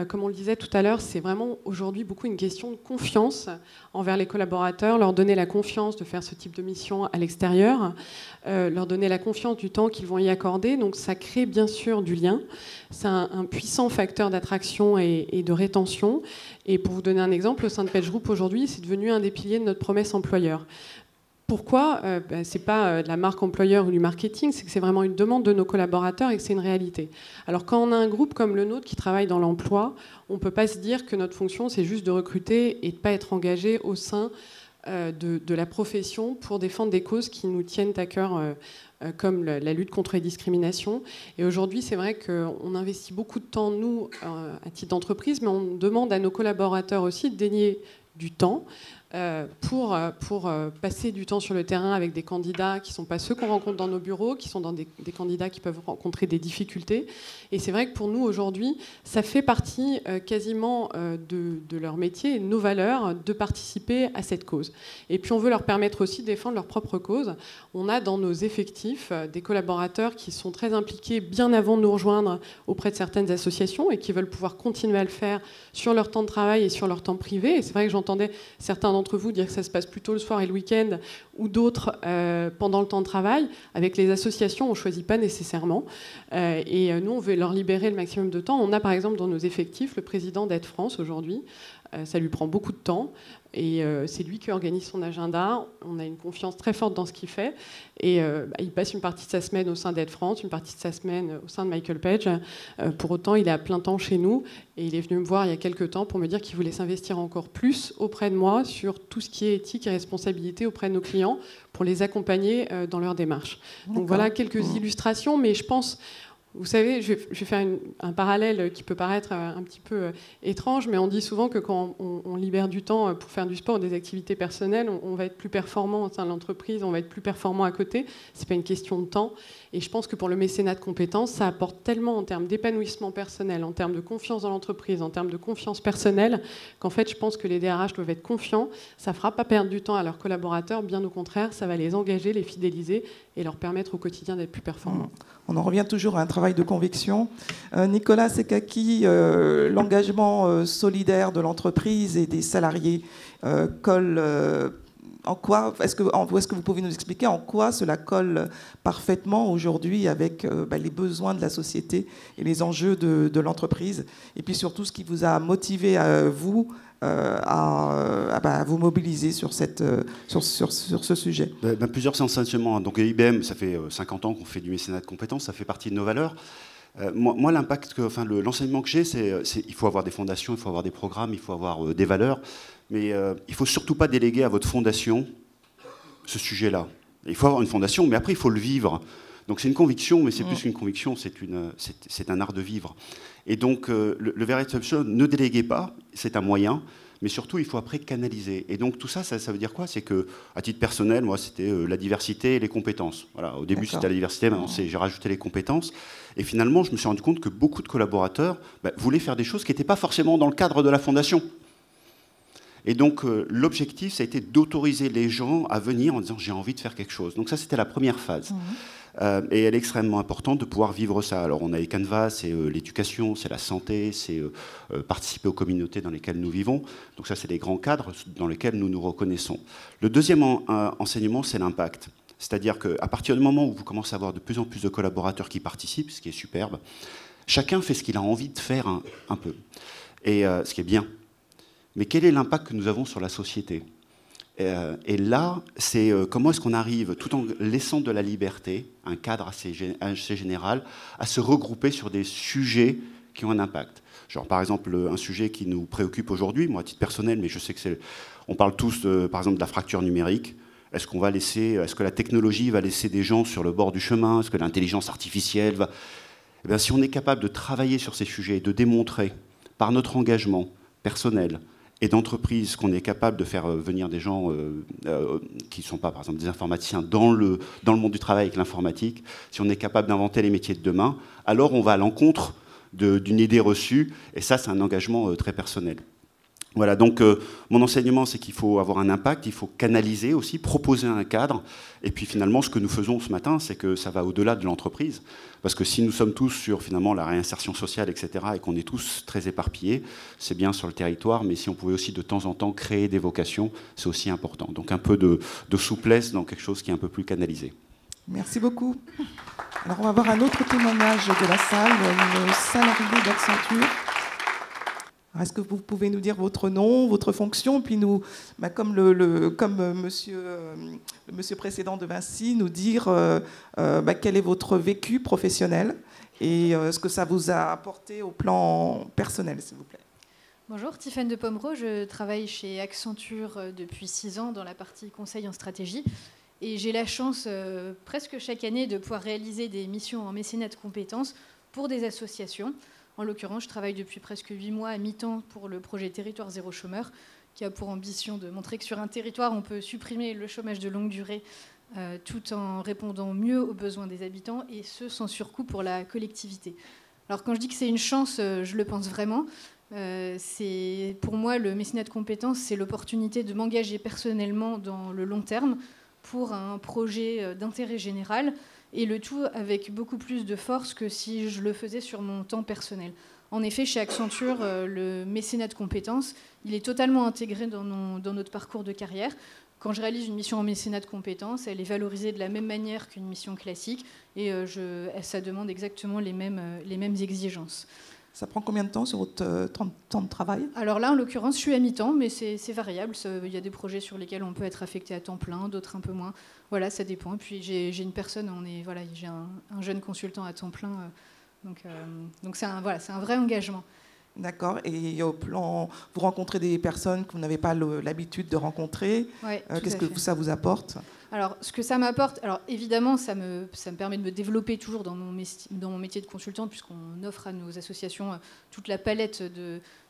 Comme on le disait tout à l'heure, c'est vraiment aujourd'hui beaucoup une question de confiance envers les collaborateurs, leur donner la confiance de faire ce type de mission à l'extérieur, leur donner la confiance du temps qu'ils vont y accorder. Donc ça crée bien sûr du lien. C'est un puissant facteur d'attraction et de rétention. Et pour vous donner un exemple, au sein de PageGroup aujourd'hui, c'est devenu un des piliers de notre promesse employeur. Pourquoi ce n'est pas de la marque employeur ou du marketing, c'est que c'est vraiment une demande de nos collaborateurs et que c'est une réalité. Alors quand on a un groupe comme le nôtre qui travaille dans l'emploi, on ne peut pas se dire que notre fonction, c'est juste de recruter et de ne pas être engagé au sein de la profession pour défendre des causes qui nous tiennent à cœur, comme la lutte contre les discriminations. Et aujourd'hui, c'est vrai qu'on investit beaucoup de temps, nous, à titre d'entreprise, mais on demande à nos collaborateurs aussi de dédier du temps pour passer du temps sur le terrain avec des candidats qui ne sont pas ceux qu'on rencontre dans nos bureaux, qui sont dans des candidats qui peuvent rencontrer des difficultés. Et c'est vrai que pour nous, aujourd'hui, ça fait partie quasiment de leur métier et de nos valeurs de participer à cette cause. Et puis on veut leur permettre aussi de défendre leur propre cause. On a dans nos effectifs des collaborateurs qui sont très impliqués bien avant de nous rejoindre auprès de certaines associations et qui veulent pouvoir continuer à le faire sur leur temps de travail et sur leur temps privé. Et c'est vrai que j'entendais certains d'entre vous dire que ça se passe plutôt le soir et le week-end, ou d'autres pendant le temps de travail. Avec les associations, on ne choisit pas nécessairement. Et nous, on veut leur libérer le maximum de temps. On a par exemple dans nos effectifs le président d'Aide France aujourd'hui. Ça lui prend beaucoup de temps. Et c'est lui qui organise son agenda. On a une confiance très forte dans ce qu'il fait. Et il passe une partie de sa semaine au sein d'Aide France, une partie de sa semaine au sein de Michael Page. Pour autant, il est à plein temps chez nous. Et il est venu me voir il y a quelques temps pour me dire qu'il voulait s'investir encore plus auprès de moi sur tout ce qui est éthique et responsabilité auprès de nos clients pour les accompagner dans leur démarche. Donc voilà quelques illustrations, mais je pense... Vous savez, je vais faire un parallèle qui peut paraître un petit peu étrange, mais on dit souvent que quand on libère du temps pour faire du sport ou des activités personnelles, on va être plus performant au sein de l'entreprise, on va être plus performant à côté. C'est pas une question de temps. Et je pense que pour le mécénat de compétences, ça apporte tellement en termes d'épanouissement personnel, en termes de confiance dans l'entreprise, en termes de confiance personnelle, qu'en fait, je pense que les DRH doivent être confiants. Ça ne fera pas perdre du temps à leurs collaborateurs, bien au contraire, ça va les engager, les fidéliser et leur permettre au quotidien d'être plus performants. On en revient toujours à un travail de conviction. Nicolas Sekaki, l'engagement solidaire de l'entreprise et des salariés colle... En quoi, est-ce que vous pouvez nous expliquer en quoi cela colle parfaitement aujourd'hui avec les besoins de la société et les enjeux de l'entreprise, et puis surtout ce qui vous a motivé à vous mobiliser sur ce sujet? Plusieurs sensations. Donc IBM, ça fait 50 ans qu'on fait du mécénat de compétences, ça fait partie de nos valeurs. Moi, l'impact, l'enseignement que j'ai, c'est il faut avoir des fondations, il faut avoir des programmes, il faut avoir des valeurs, mais il ne faut surtout pas déléguer à votre fondation ce sujet-là. Il faut avoir une fondation, mais après, il faut le vivre. Donc c'est une conviction, mais c'est plus qu'une conviction, c'est un art de vivre. Et donc, le véritable chose, ne déléguez pas, c'est un moyen, mais surtout, il faut après canaliser. Et donc, tout ça, ça veut dire quoi? C'est qu'à titre personnel, moi, c'était la diversité et les compétences. Voilà, au début, c'était la diversité, maintenant, j'ai rajouté les compétences. Et finalement, je me suis rendu compte que beaucoup de collaborateurs voulaient faire des choses qui n'étaient pas forcément dans le cadre de la fondation. Et donc, l'objectif, ça a été d'autoriser les gens à venir en disant « j'ai envie de faire quelque chose ». Donc ça, c'était la première phase. Et elle est extrêmement importante de pouvoir vivre ça. Alors on a les canevas, c'est l'éducation, c'est la santé, c'est participer aux communautés dans lesquelles nous vivons. Donc ça, c'est les grands cadres dans lesquels nous nous reconnaissons. Le deuxième enseignement, c'est l'impact. C'est-à-dire qu'à partir du moment où vous commencez à avoir de plus en plus de collaborateurs qui participent, ce qui est superbe, chacun fait ce qu'il a envie de faire un peu, et ce qui est bien. Mais quel est l'impact que nous avons sur la société ? Et là, c'est comment est-ce qu'on arrive, tout en laissant de la liberté, un cadre assez général, à se regrouper sur des sujets qui ont un impact. Genre, par exemple, un sujet qui nous préoccupe aujourd'hui, moi à titre personnel, mais je sais que c'est... On parle tous, par exemple, de la fracture numérique. Est-ce que la technologie va laisser des gens sur le bord du chemin ? Est-ce que l'intelligence artificielle va... Eh bien, si on est capable de travailler sur ces sujets, de démontrer par notre engagement personnel et d'entreprise qu'on est capable de faire venir des gens qui ne sont pas, par exemple, des informaticiens dans le monde du travail avec l'informatique, si on est capable d'inventer les métiers de demain, alors on va à l'encontre d'une idée reçue, et ça, c'est un engagement très personnel. Voilà, donc mon enseignement, c'est qu'il faut avoir un impact, il faut canaliser aussi, proposer un cadre. Et puis finalement, ce que nous faisons ce matin, c'est que ça va au-delà de l'entreprise. Parce que si nous sommes tous sur finalement la réinsertion sociale, etc., et qu'on est tous très éparpillés, c'est bien sur le territoire, mais si on pouvait aussi de temps en temps créer des vocations, c'est aussi important. Donc un peu de souplesse dans quelque chose qui est un peu plus canalisé. Merci beaucoup. Alors on va voir un autre témoignage de la salle, une salariée d'Accenture. Est-ce que vous pouvez nous dire votre nom, votre fonction, puis nous, comme monsieur précédent de Vinci, nous dire quel est votre vécu professionnel et ce que ça vous a apporté au plan personnel, s'il vous plaît. Bonjour, Tiffaine de Pomereau, je travaille chez Accenture depuis 6 ans dans la partie conseil en stratégie. Et j'ai la chance, presque chaque année, de pouvoir réaliser des missions en mécénat de compétences pour des associations. En l'occurrence, je travaille depuis presque 8 mois à mi-temps pour le projet Territoire Zéro Chômeur, qui a pour ambition de montrer que sur un territoire, on peut supprimer le chômage de longue durée tout en répondant mieux aux besoins des habitants, et ce, sans surcoût pour la collectivité. Alors quand je dis que c'est une chance, je le pense vraiment. Pour moi, le mécénat de compétences, c'est l'opportunité de m'engager personnellement dans le long terme pour un projet d'intérêt général, et le tout avec beaucoup plus de force que si je le faisais sur mon temps personnel. En effet, chez Accenture, le mécénat de compétences, il est totalement intégré dans notre parcours de carrière. Quand je réalise une mission en mécénat de compétences, elle est valorisée de la même manière qu'une mission classique, et ça demande exactement les mêmes exigences. Ça prend combien de temps sur votre temps de travail ? Alors là, en l'occurrence, je suis à mi-temps, mais c'est variable. Il y a des projets sur lesquels on peut être affecté à temps plein, d'autres un peu moins. Voilà, ça dépend. Et puis j'ai une personne, j'ai un jeune consultant à temps plein. Donc c'est un vrai engagement. D'accord. Et au plan, vous rencontrez des personnes que vous n'avez pas l'habitude de rencontrer. Ouais, qu'est-ce que ça vous apporte ? Alors, ce que ça m'apporte, évidemment, ça me permet de me développer toujours dans mon métier de consultant, puisqu'on offre à nos associations toute la palette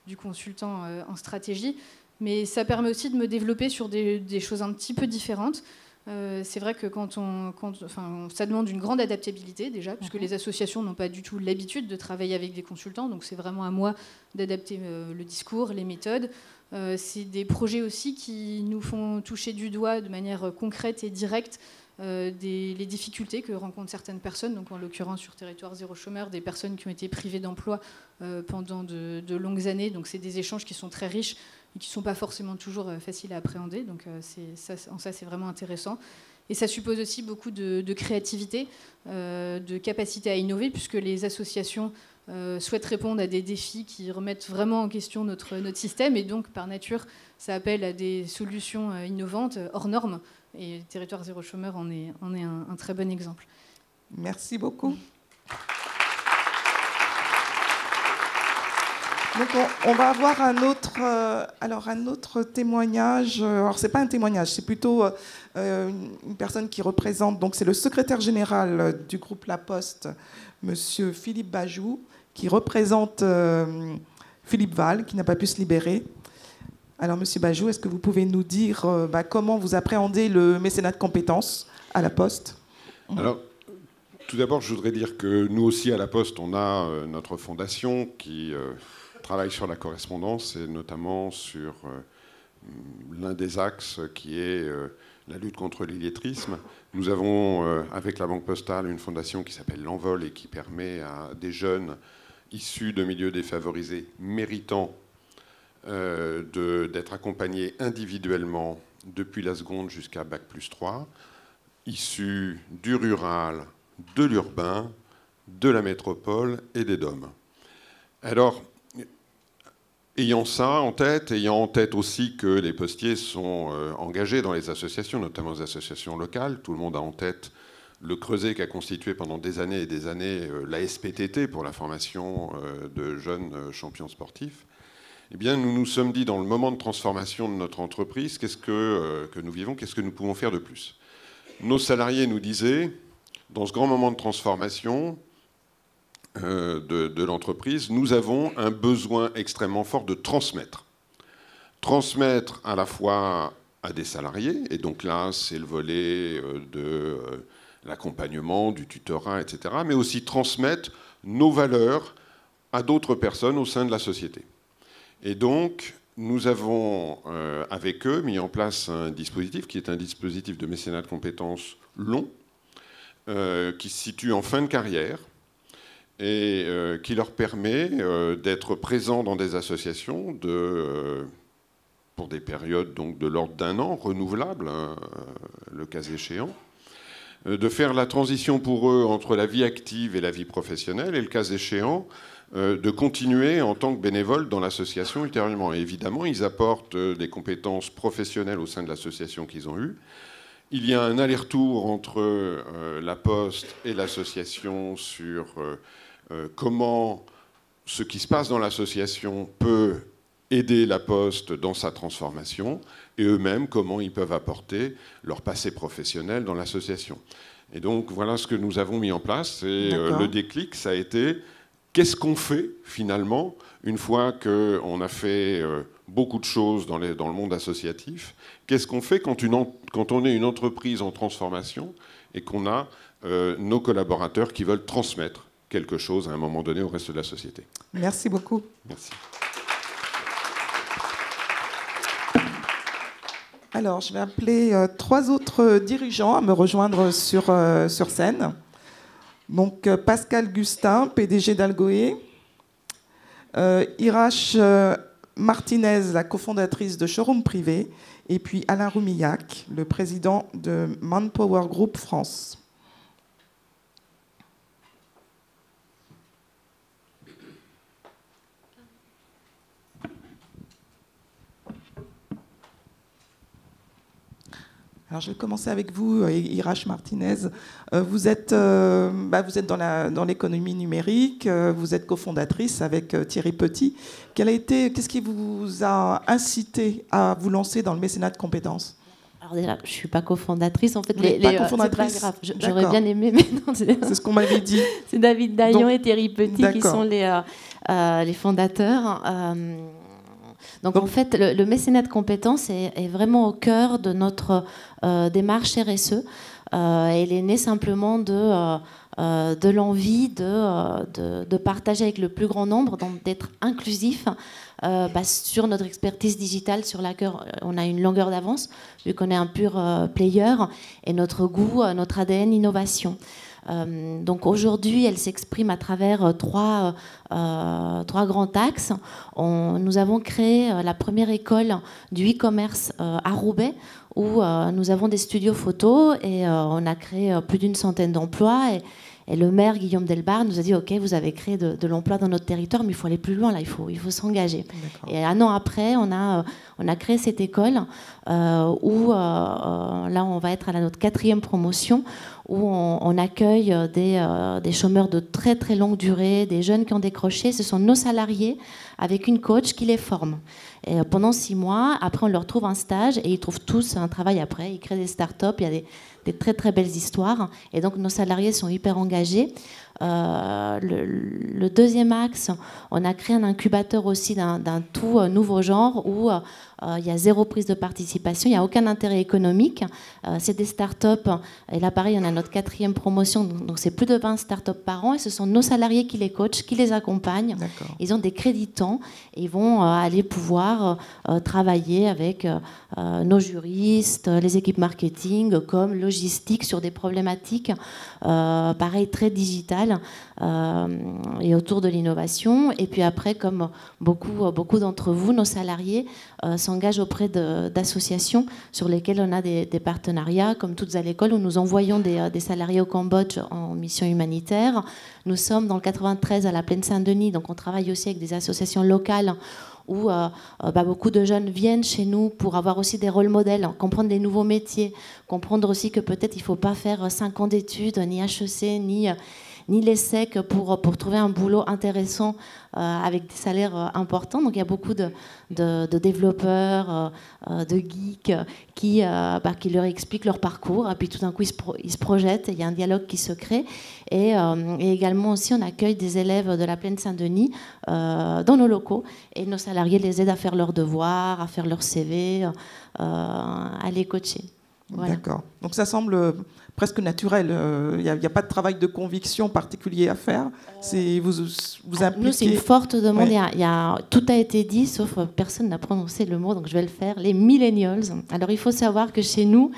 du consultant en stratégie. Mais ça permet aussi de me développer sur des choses un petit peu différentes. C'est vrai que ça demande une grande adaptabilité déjà, puisque les associations n'ont pas du tout l'habitude de travailler avec des consultants, donc c'est vraiment à moi d'adapter le discours, les méthodes. C'est des projets aussi qui nous font toucher du doigt de manière concrète et directe les difficultés que rencontrent certaines personnes, donc en l'occurrence sur Territoire Zéro Chômeur, des personnes qui ont été privées d'emploi pendant de longues années, donc c'est des échanges qui sont très riches et qui ne sont pas forcément toujours faciles à appréhender, donc en ça c'est vraiment intéressant. Et ça suppose aussi beaucoup de créativité, de capacité à innover, puisque les associations souhaitent répondre à des défis qui remettent vraiment en question notre système, et donc par nature ça appelle à des solutions innovantes, hors normes, et Territoire Zéro Chômeur en est un très bon exemple. Merci beaucoup. Donc on va avoir un autre témoignage. Alors c'est pas un témoignage, c'est plutôt une personne qui représente. Donc c'est le secrétaire général du groupe La Poste, Monsieur Philippe Bajou, qui représente Philippe Val, qui n'a pas pu se libérer. Alors Monsieur Bajou, est-ce que vous pouvez nous dire comment vous appréhendez le mécénat de compétences à La Poste ? Alors, tout d'abord, je voudrais dire que nous aussi à La Poste, on a notre fondation qui travaille sur la correspondance, et notamment sur l'un des axes qui est la lutte contre l'illettrisme. Nous avons, avec la Banque Postale, une fondation qui s'appelle l'Envol et qui permet à des jeunes issus de milieux défavorisés méritants d'être accompagnés individuellement depuis la seconde jusqu'à Bac+3, issus du rural, de l'urbain, de la métropole et des DOM. Alors, ayant ça en tête, ayant en tête aussi que les postiers sont engagés dans les associations, notamment les associations locales, tout le monde a en tête le Creuset qui a constitué pendant des années et des années la SPTT pour la formation de jeunes champions sportifs, eh bien, nous nous sommes dit, dans le moment de transformation de notre entreprise, qu'est-ce que nous vivons, qu'est-ce que nous pouvons faire de plus? Nos salariés nous disaient, dans ce grand moment de transformation de l'entreprise, nous avons un besoin extrêmement fort de transmettre. Transmettre à la fois à des salariés, et donc là, c'est le volet de l'accompagnement, du tutorat, etc., mais aussi transmettre nos valeurs à d'autres personnes au sein de la société. Et donc, nous avons, avec eux, mis en place un dispositif qui est un dispositif de mécénat de compétences long, qui se situe en fin de carrière, et qui leur permet d'être présents dans des associations pour des périodes donc, de l'ordre d'1 an, renouvelables, le cas échéant, de faire la transition pour eux entre la vie active et la vie professionnelle, et le cas échéant, de continuer en tant que bénévoles dans l'association ultérieurement. Et évidemment, ils apportent des compétences professionnelles au sein de l'association qu'ils ont eues. Il y a un aller-retour entre la Poste et l'association sur comment ce qui se passe dans l'association peut aider la Poste dans sa transformation, et eux-mêmes, comment ils peuvent apporter leur passé professionnel dans l'association. Et donc, voilà ce que nous avons mis en place. Et le déclic, ça a été, qu'est-ce qu'on fait, finalement, une fois qu'on a fait beaucoup de choses dans le monde associatif? Qu'est-ce qu'on fait quand on est une entreprise en transformation et qu'on a nos collaborateurs qui veulent transmettre quelque chose à un moment donné au reste de la société? Merci beaucoup. Merci. Alors, je vais appeler 3 autres dirigeants à me rejoindre sur scène. Donc, Pascal Gustin, PDG d'Algoé. Irache Martinez, la cofondatrice de Showroom Privé. Et puis Alain Roumillac, le président de Manpower Group France. Alors, je vais commencer avec vous, Irache Martinez. Vous êtes dans l'économie numérique, vous êtes cofondatrice avec Thierry Petit. Qu'est-ce qui vous a incité à vous lancer dans le mécénat de compétences? Alors déjà, je ne suis pas cofondatrice. En fait, c'est pas grave. J'aurais bien aimé, mais non. C'est ce qu'on m'avait dit. C'est David Daillon et Thierry Petit qui sont les fondateurs. Donc en fait, le mécénat de compétences est vraiment au cœur de notre démarche RSE. Il est né simplement de l'envie de partager avec le plus grand nombre, d'être inclusif sur notre expertise digitale sur laquelle on a une longueur d'avance, vu qu'on est un pur player, et notre goût, notre ADN innovation. Donc aujourd'hui, elle s'exprime à travers trois grands axes. Nous avons créé la première école du e-commerce à Roubaix, où nous avons des studios photos, et on a créé plus d'une centaine d'emplois. Et le maire, Guillaume Delbarre, nous a dit « Ok, vous avez créé de l'emploi dans notre territoire, mais il faut aller plus loin, là, il faut s'engager. » Et 1 an après, on a créé cette école où, là, on va être à notre 4e promotion, où on accueille des chômeurs de très, très longue durée, des jeunes qui ont décroché. Ce sont nos salariés avec une coach qui les forme. Et pendant 6 mois, après, on leur trouve un stage et ils trouvent tous un travail après. Ils créent des start-up, il y a des très très belles histoires, et donc nos salariés sont hyper engagés. Le deuxième axe, on a créé un incubateur aussi d'un tout nouveau genre où il y a 0 prise de participation, il n'y a aucun intérêt économique. C'est des startups, et là pareil, on a notre 4e promotion, donc c'est plus de 20 startups par an, et ce sont nos salariés qui les coachent, qui les accompagnent. Ils ont des crédits temps, et ils vont aller pouvoir travailler avec nos juristes, les équipes marketing, comme logistique, sur des problématiques, pareil, très digitales, et autour de l'innovation. Et puis après, comme beaucoup d'entre vous, nos salariés s'engagent auprès d'associations sur lesquelles on a des partenariats, comme Toutes à l'école, où nous envoyons des salariés au Cambodge en mission humanitaire. Nous sommes dans le 93 à la Plaine Saint-Denis, donc on travaille aussi avec des associations locales où beaucoup de jeunes viennent chez nous pour avoir aussi des rôles modèles, comprendre des nouveaux métiers, comprendre aussi que peut-être il ne faut pas faire 5 ans d'études, ni HEC, ni l'ESSEC pour trouver un boulot intéressant avec des salaires importants. Donc il y a beaucoup de développeurs, de geeks qui leur expliquent leur parcours, et puis tout d'un coup ils se projettent, et il y a un dialogue qui se crée. Et également aussi on accueille des élèves de la Plaine Saint-Denis dans nos locaux, et nos salariés les aident à faire leurs devoirs, à faire leur CV, à les coacher. Voilà. D'accord. Donc ça semble presque naturel. Il n'y a pas de travail de conviction particulier à faire. Vous impliquez... Nous, c'est une forte demande. Ouais. Tout a été dit, sauf personne n'a prononcé le mot, donc je vais le faire. Les millennials. Alors, il faut savoir que chez nous,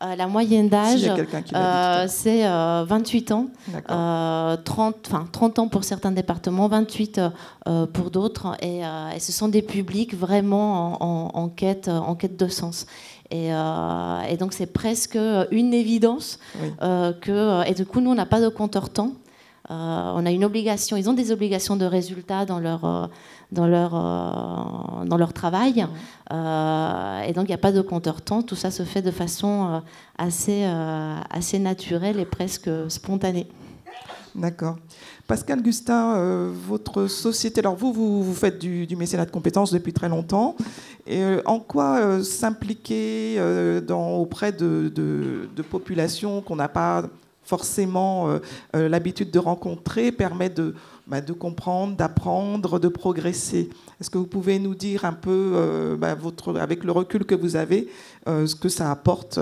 la moyenne d'âge, c'est 28 ans, 30 ans pour certains départements, 28 pour d'autres, et ce sont des publics vraiment en quête de sens. Et donc c'est presque une évidence et du coup nous on n'a pas de compteur temps. On a une obligation, ils ont des obligations de résultats dans leur travail, et donc il n'y a pas de compteur temps. Tout ça se fait de façon assez naturelle et presque spontanée. D'accord. Pascal Gustin, votre société, alors vous faites du mécénat de compétences depuis très longtemps. Et en quoi s'impliquer auprès de populations qu'on n'a pas forcément l'habitude de rencontrer permet de comprendre, d'apprendre, de progresser? Est-ce que vous pouvez nous dire un peu, avec le recul que vous avez, ce que ça apporte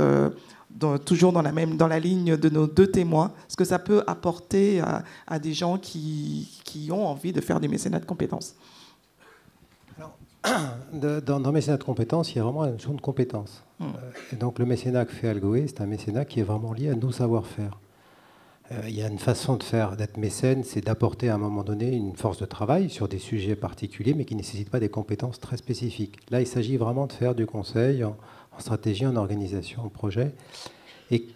toujours dans la ligne de nos 2 témoins, ce que ça peut apporter à des gens qui ont envie de faire du mécénat de compétences? Dans le mécénat de compétences, il y a vraiment une notion de compétence. Et donc le mécénat que fait Algoé, c'est un mécénat qui est vraiment lié à nos savoir-faire. Il y a une façon d'être mécène, c'est d'apporter à un moment donné une force de travail sur des sujets particuliers, mais qui ne nécessitent pas des compétences très spécifiques. Là, il s'agit vraiment de faire du conseil en stratégie, en organisation, en projet. Et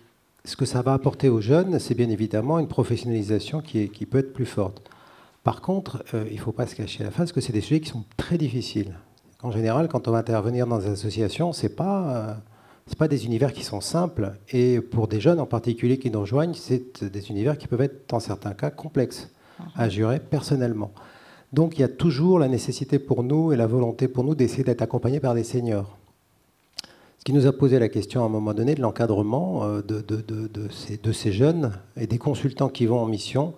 ce que ça va apporter aux jeunes, c'est bien évidemment une professionnalisation qui peut être plus forte. Par contre, il ne faut pas se cacher la face que c'est des sujets qui sont très difficiles. En général, quand on va intervenir dans des associations, ce n'est pas des univers qui sont simples. Et pour des jeunes en particulier qui nous rejoignent, c'est des univers qui peuvent être, dans certains cas, complexes à gérer personnellement. Donc il y a toujours la nécessité pour nous et la volonté pour nous d'essayer d'être accompagnés par des seniors. Ce qui nous a posé la question à un moment donné de l'encadrement de ces jeunes et des consultants qui vont en mission.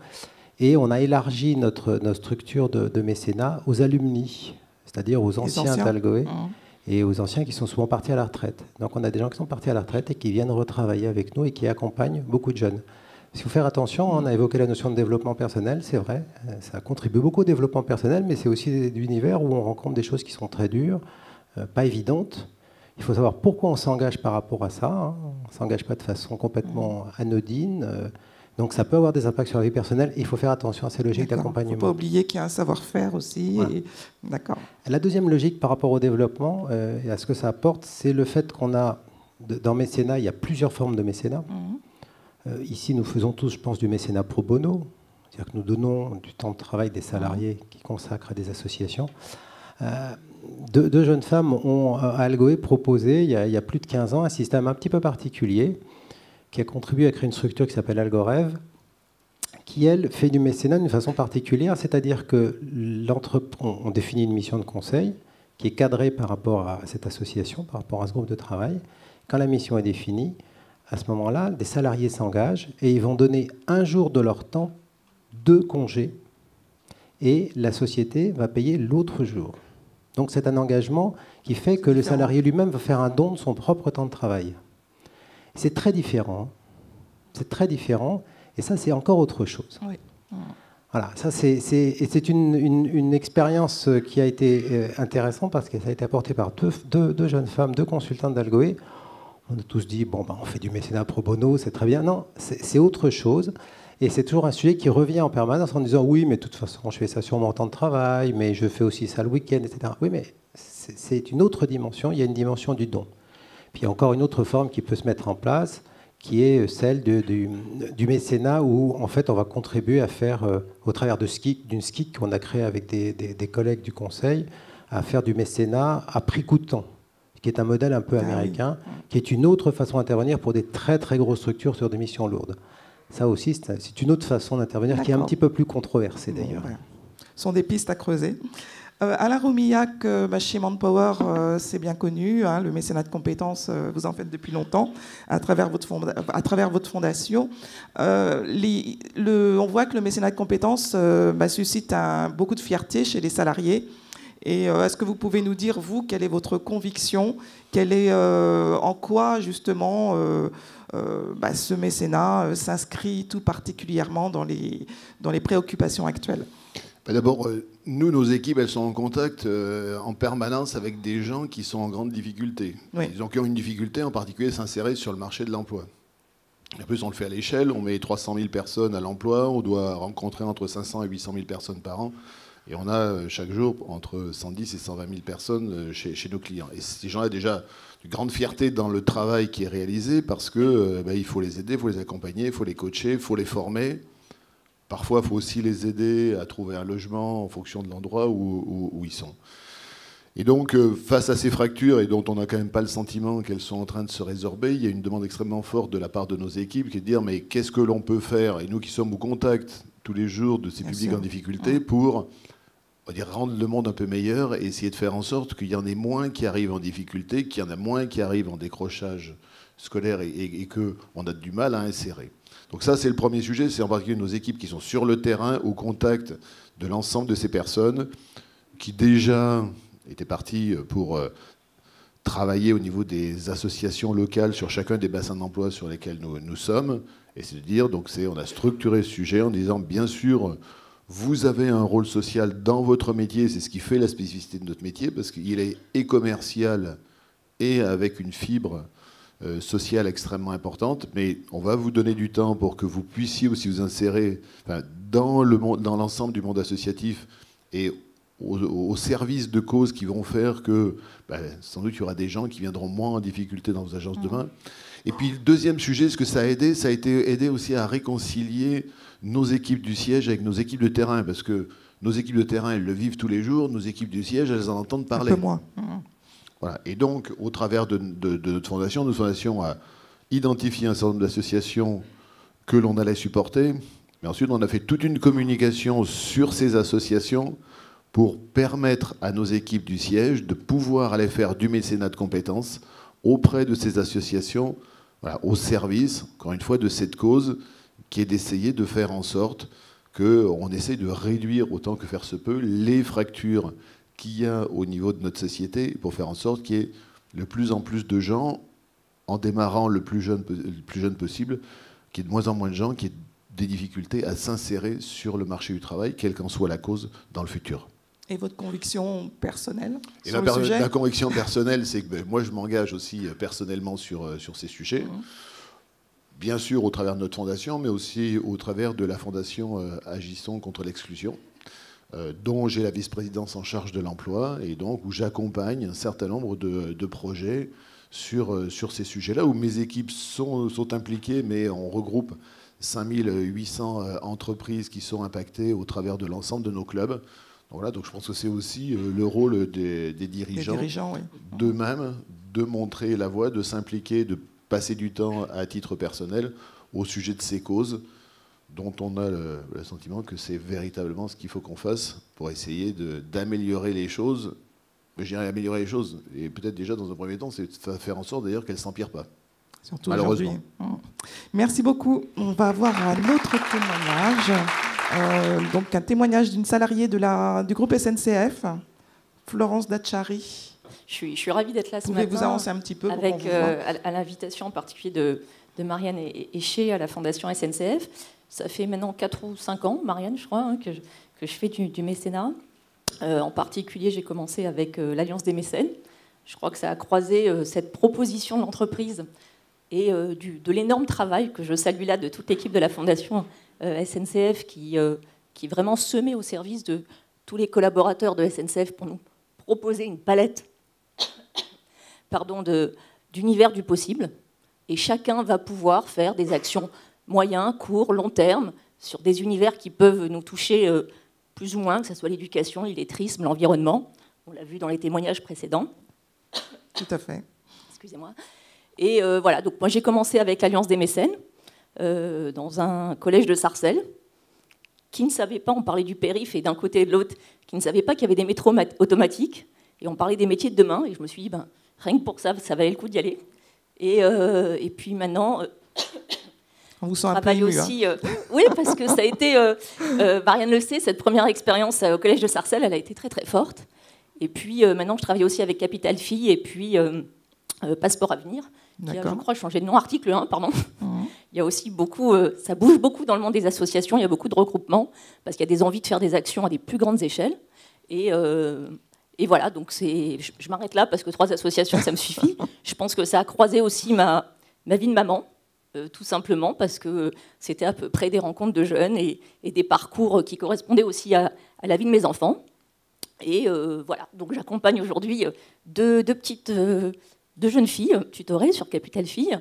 Et on a élargi notre structure de mécénat aux alumni, c'est-à-dire aux anciens d'Algoé et aux anciens qui sont souvent partis à la retraite. Donc on a des gens qui sont partis à la retraite et qui viennent retravailler avec nous et qui accompagnent beaucoup de jeunes. Il faut faire attention, on a évoqué la notion de développement personnel, c'est vrai, ça contribue beaucoup au développement personnel, mais c'est aussi des univers où on rencontre des choses qui sont très dures, pas évidentes. Il faut savoir pourquoi on s'engage par rapport à ça, hein. On ne s'engage pas de façon complètement anodine. Donc ça peut avoir des impacts sur la vie personnelle. Il faut faire attention à ces logiques d'accompagnement. Il ne faut pas oublier qu'il y a un savoir-faire aussi. Voilà. D'accord. La deuxième logique par rapport au développement et à ce que ça apporte, c'est le fait qu'on a, dans mécénat, il y a plusieurs formes de mécénat. Ici, nous faisons tous, je pense, du mécénat pro bono. C'est-à-dire que nous donnons du temps de travail des salariés qui consacrent à des associations. Deux jeunes femmes ont à Algoé proposé, il y a plus de 15 ans, un système un petit peu particulier qui a contribué à créer une structure qui s'appelle AlgoRêve, qui, elle, fait du mécénat d'une façon particulière, c'est-à-dire que on définit une mission de conseil qui est cadrée par rapport à cette association, par rapport à ce groupe de travail. Quand la mission est définie, à ce moment-là, des salariés s'engagent et ils vont donner un jour de leur temps 2 congés et la société va payer l'autre jour. Donc c'est un engagement qui fait que le salarié lui-même va faire un don de son propre temps de travail. C'est très différent. C'est très différent. Et ça, c'est encore autre chose. Oui. Voilà, ça c'est une expérience qui a été intéressante parce que ça a été apporté par deux jeunes femmes, 2 consultantes d'Algoé. On a tous dit, bon, on fait du mécénat pro bono, c'est très bien. Non, c'est autre chose. Et c'est toujours un sujet qui revient en permanence en disant, oui, mais de toute façon, je fais ça sur mon temps de travail, mais je fais aussi ça le week-end, etc. Oui, mais c'est une autre dimension. Il y a une dimension du don. Puis il y a encore une autre forme qui peut se mettre en place, qui est celle du mécénat où, en fait, on va contribuer à faire, au travers d'une SKIC qu'on a créé avec des collègues du Conseil, à faire du mécénat à prix coûtant, qui est un modèle un peu américain, qui est une autre façon d'intervenir pour des très, très grosses structures sur des missions lourdes. Ça aussi, c'est une autre façon d'intervenir qui est un petit peu plus controversée, d'ailleurs. Ouais. Ce sont des pistes à creuser. Alain Roumillac, chez Manpower, c'est bien connu, hein, le mécénat de compétences, vous en faites depuis longtemps, à travers votre fondation. On voit que le mécénat de compétences suscite beaucoup de fierté chez les salariés. Et est-ce que vous pouvez nous dire, vous, quelle est votre conviction, en quoi, justement, ce mécénat s'inscrit tout particulièrement dans les préoccupations actuelles? D'abord, nous, nos équipes, elles sont en contact en permanence avec des gens qui sont en grande difficulté. Oui. Ils ont qui ont une difficulté, en particulier, s'insérer sur le marché de l'emploi. En plus, on le fait à l'échelle, on met 300 000 personnes à l'emploi, on doit rencontrer entre 500 et 800 000 personnes par an, et on a chaque jour entre 110 et 120 000 personnes chez nos clients. Et ces gens-là, déjà, une grande fierté dans le travail qui est réalisé, parce que il faut les aider, il faut les accompagner, il faut les coacher, il faut les former. Parfois, il faut aussi les aider à trouver un logement en fonction de l'endroit où ils sont. Et donc, face à ces fractures, et dont on n'a quand même pas le sentiment qu'elles sont en train de se résorber, il y a une demande extrêmement forte de la part de nos équipes qui est de dire, mais qu'est-ce que l'on peut faire, et nous qui sommes au contact tous les jours de ces publics en difficulté, pour rendre le monde un peu meilleur et essayer de faire en sorte qu'il y en ait moins qui arrivent en difficulté, qu'il y en a moins qui arrivent en décrochage scolaire et qu'on a du mal à insérer. Donc ça, c'est le premier sujet, c'est en particulier nos équipes qui sont sur le terrain, au contact de l'ensemble de ces personnes, qui déjà étaient parties pour travailler au niveau des associations locales sur chacun des bassins d'emploi sur lesquels nous sommes. Et c'est de dire, donc on a structuré ce sujet en disant, bien sûr, vous avez un rôle social dans votre métier, c'est ce qui fait la spécificité de notre métier, parce qu'il est et commercial et avec une fibre sociale extrêmement importante, mais on va vous donner du temps pour que vous puissiez aussi vous insérer dans l'ensemble du monde associatif et au service de causes qui vont faire que sans doute il y aura des gens qui viendront moins en difficulté dans vos agences demain. Et puis le deuxième sujet, ce que ça a aidé, ça a été aidé aussi à réconcilier nos équipes du siège avec nos équipes de terrain, parce que nos équipes de terrain, elles le vivent tous les jours, nos équipes du siège, elles en entendent parler. Un peu moins. Voilà. Et donc, au travers de notre fondation a identifié un certain nombre d'associations que l'on allait supporter. Mais ensuite, on a fait toute une communication sur ces associations pour permettre à nos équipes du siège de pouvoir aller faire du mécénat de compétences auprès de ces associations, au service, encore une fois, de cette cause qui est d'essayer de faire en sorte qu'on essaye de réduire autant que faire se peut les fractures qu'il y a au niveau de notre société pour faire en sorte qu'il y ait de plus en plus de gens, en démarrant le plus jeune possible, qu'il y ait de moins en moins de gens qui aient des difficultés à s'insérer sur le marché du travail, quelle qu'en soit la cause dans le futur. Et votre conviction personnelle sur le sujet ? La conviction personnelle, c'est que moi, je m'engage aussi personnellement sur ces sujets. Bien sûr, au travers de notre fondation, mais aussi au travers de la fondation Agissons contre l'exclusion, dont j'ai la vice-présidence en charge de l'emploi, et donc où j'accompagne un certain nombre de projets sur ces sujets-là, où mes équipes sont impliquées, mais on regroupe 5800 entreprises qui sont impactées au travers de l'ensemble de nos clubs. Donc voilà, donc je pense que c'est aussi le rôle des dirigeants oui. d'eux-mêmes de montrer la voie, de s'impliquer, de passer du temps à titre personnel au sujet de ces causes dont on a le sentiment que c'est véritablement ce qu'il faut qu'on fasse pour essayer d'améliorer les choses. Mais je dirais améliorer les choses, et peut-être déjà dans un premier temps, c'est faire en sorte d'ailleurs qu'elles ne s'empirent pas. Surtout malheureusement. Merci beaucoup. On va avoir un autre témoignage. Donc un témoignage d'une salariée du groupe SNCF, Florence Dachary. Je suis ravie d'être là ce matin. Pouvez-vous avancer un petit peu avec, à l'invitation en particulier de Marianne Éché à la Fondation SNCF. Ça fait maintenant 4 ou 5 ans, Marianne, je crois, hein, que je fais du mécénat. En particulier, j'ai commencé avec l'Alliance des mécènes. Je crois que ça a croisé cette proposition de l'entreprise et de l'énorme travail que je salue là de toute l'équipe de la Fondation SNCF qui vraiment se met au service de tous les collaborateurs de SNCF pour nous proposer une palette d'univers du possible. Et chacun va pouvoir faire des actions moyen, court, long terme sur des univers qui peuvent nous toucher plus ou moins, que ce soit l'éducation, l'illettrisme, l'environnement. On l'a vu dans les témoignages précédents. Tout à fait. Excusez-moi. Et voilà, donc moi j'ai commencé avec l'Alliance des mécènes dans un collège de Sarcelles qui ne savait pas, on parlait du périph' et d'un côté et de l'autre, qui ne savait pas qu'il y avait des métros automatiques et on parlait des métiers de demain et je me suis dit, rien que pour ça, ça valait le coup d'y aller. Et puis maintenant... On vous sent un peu ému, aussi, oui, parce que ça a été, Marianne le sait, cette première expérience au collège de Sarcelles, elle a été très très forte. Et puis maintenant, je travaille aussi avec Capital Filles et puis Passeport Avenir, qui a, je crois, changé de nom, article 1, pardon. Il y a aussi beaucoup, ça bouge beaucoup dans le monde des associations, il y a beaucoup de regroupements, parce qu'il y a des envies de faire des actions à des plus grandes échelles. Et voilà, donc je m'arrête là, parce que 3 associations, ça me suffit. Je pense que ça a croisé aussi ma vie de maman, tout simplement, parce que c'était à peu près des rencontres de jeunes et des parcours qui correspondaient aussi à la vie de mes enfants. Et voilà, donc j'accompagne aujourd'hui deux jeunes filles tutorées sur Capital Filles.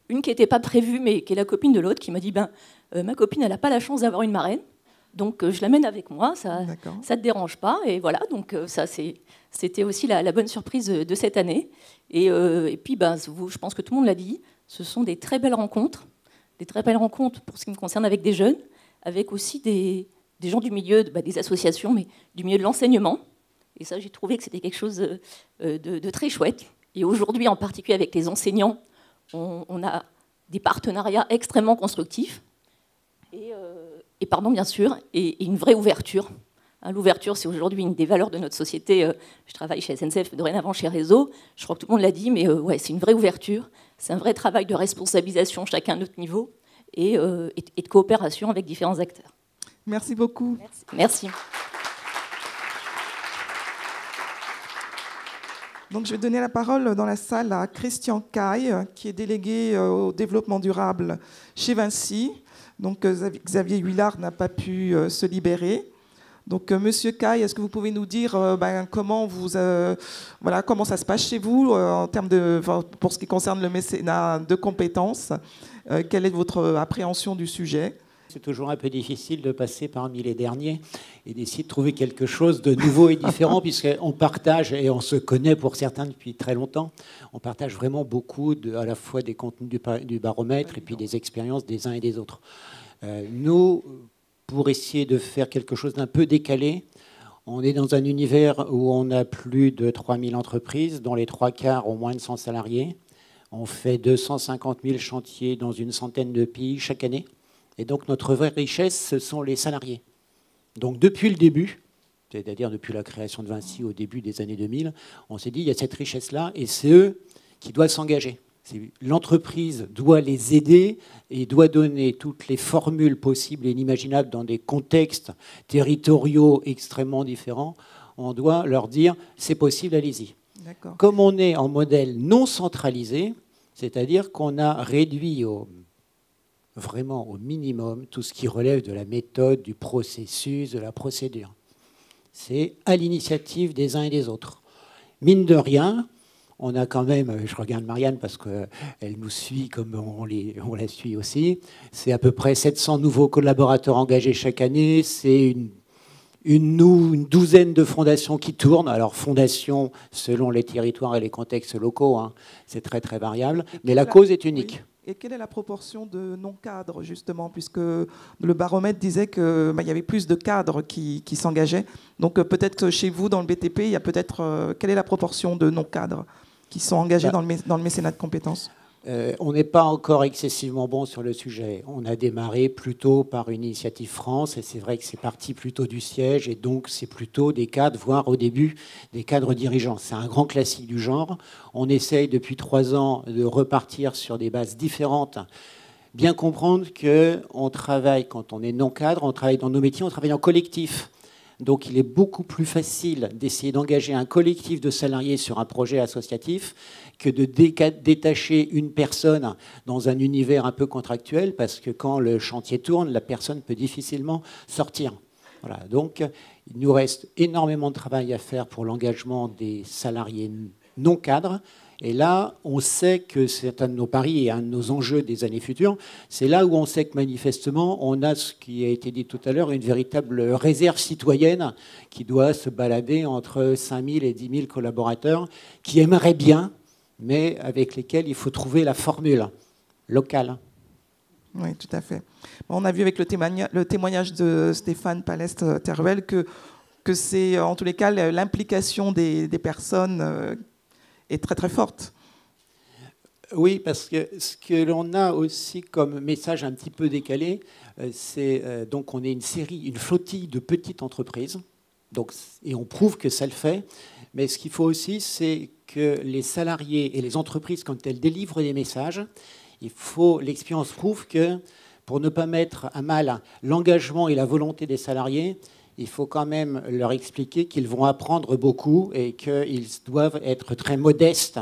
Une qui n'était pas prévue, mais qui est la copine de l'autre, qui m'a dit ma copine, elle n'a pas la chance d'avoir une marraine, donc je l'amène avec moi, ça ne te dérange pas. Et voilà, donc ça, c'était aussi la bonne surprise de cette année. Et puis, je pense que tout le monde l'a dit, ce sont des très belles rencontres pour ce qui me concerne avec des jeunes, avec aussi des gens du milieu, des associations, mais du milieu de l'enseignement. Et ça, j'ai trouvé que c'était quelque chose de très chouette. Et aujourd'hui, en particulier avec les enseignants, on a des partenariats extrêmement constructifs. Et pardon, bien sûr, et une vraie ouverture. L'ouverture, c'est aujourd'hui une des valeurs de notre société. Je travaille chez SNCF, dorénavant chez Réseau. Je crois que tout le monde l'a dit, mais ouais, c'est une vraie ouverture. C'est un vrai travail de responsabilisation, chacun à notre niveau, et de coopération avec différents acteurs. Merci beaucoup. Merci. Donc, je vais donner la parole dans la salle à Christian Caille, qui est délégué au développement durable chez Vinci. Donc, Xavier Huillard n'a pas pu se libérer. Donc, Monsieur Caille, est-ce que vous pouvez nous dire comment ça se passe chez vous en termes pour ce qui concerne le mécénat de compétences? Quelle est votre appréhension du sujet? C'est toujours un peu difficile de passer parmi les derniers et d'essayer de trouver quelque chose de nouveau et différent, puisqu'on partage, et on se connaît pour certains depuis très longtemps, on partage vraiment beaucoup à la fois des contenus du baromètre et puis des expériences des uns et des autres. Nous, pour essayer de faire quelque chose d'un peu décalé, on est dans un univers où on a plus de 3000 entreprises, dont les 3/4 ont moins de 100 salariés. On fait 250 000 chantiers dans une centaine de pays chaque année. Et donc notre vraie richesse, ce sont les salariés. Donc depuis le début, c'est-à-dire depuis la création de Vinci au début des années 2000, on s'est dit il y a cette richesse-là et c'est eux qui doivent s'engager. L'entreprise doit les aider et doit donner toutes les formules possibles et inimaginables dans des contextes territoriaux extrêmement différents. On doit leur dire c'est possible, allez-y. Comme on est en modèle non centralisé, c'est-à-dire qu'on a réduit vraiment au minimum tout ce qui relève de la méthode, du processus, de la procédure. C'est à l'initiative des uns et des autres. Mine de rien, on a quand même, je regarde Marianne parce qu'elle nous suit comme on la suit aussi, c'est à peu près 700 nouveaux collaborateurs engagés chaque année, c'est une douzaine de fondations qui tournent. Alors fondations selon les territoires et les contextes locaux, hein, c'est très très variable, mais la cause est unique. Oui. Et quelle est la proportion de non-cadres, justement, puisque le baromètre disait qu'il y avait plus de cadres qui s'engageaient. Donc peut-être chez vous, dans le BTP, il y a peut-être... quelle est la proportion de non-cadres qui sont engagés dans le mécénat de compétences? On n'est pas encore excessivement bon sur le sujet. On a démarré plutôt par une initiative France, et c'est vrai que c'est parti plutôt du siège, et donc c'est plutôt des cadres, voire au début des cadres dirigeants. C'est un grand classique du genre. On essaye depuis 3 ans de repartir sur des bases différentes. Bien comprendre qu'on travaille, quand on est non-cadre, on travaille dans nos métiers, on travaille en collectif. Donc il est beaucoup plus facile d'essayer d'engager un collectif de salariés sur un projet associatif que de détacher une personne dans un univers un peu contractuel, parce que quand le chantier tourne, la personne peut difficilement sortir. Voilà. Donc il nous reste énormément de travail à faire pour l'engagement des salariés non cadres. Et là, on sait que c'est un de nos paris et un de nos enjeux des années futures. C'est là où on sait que manifestement, on a ce qui a été dit tout à l'heure, une véritable réserve citoyenne qui doit se balader entre 5 000 et 10 000 collaborateurs qui aimeraient bien, mais avec lesquels il faut trouver la formule locale. Oui, tout à fait. On a vu avec le témoignage de Stéphane Palestre-Teruel que c'est, en tous les cas, l'implication des personnes est très très forte. Oui, parce que ce que l'on a aussi comme message un petit peu décalé, c'est donc on est une flottille de petites entreprises, donc, et on prouve que ça le fait. Mais ce qu'il faut aussi, c'est que les salariés et les entreprises, quand elles délivrent des messages, l'expérience prouve que pour ne pas mettre à mal l'engagement et la volonté des salariés, il faut quand même leur expliquer qu'ils vont apprendre beaucoup et qu'ils doivent être très modestes.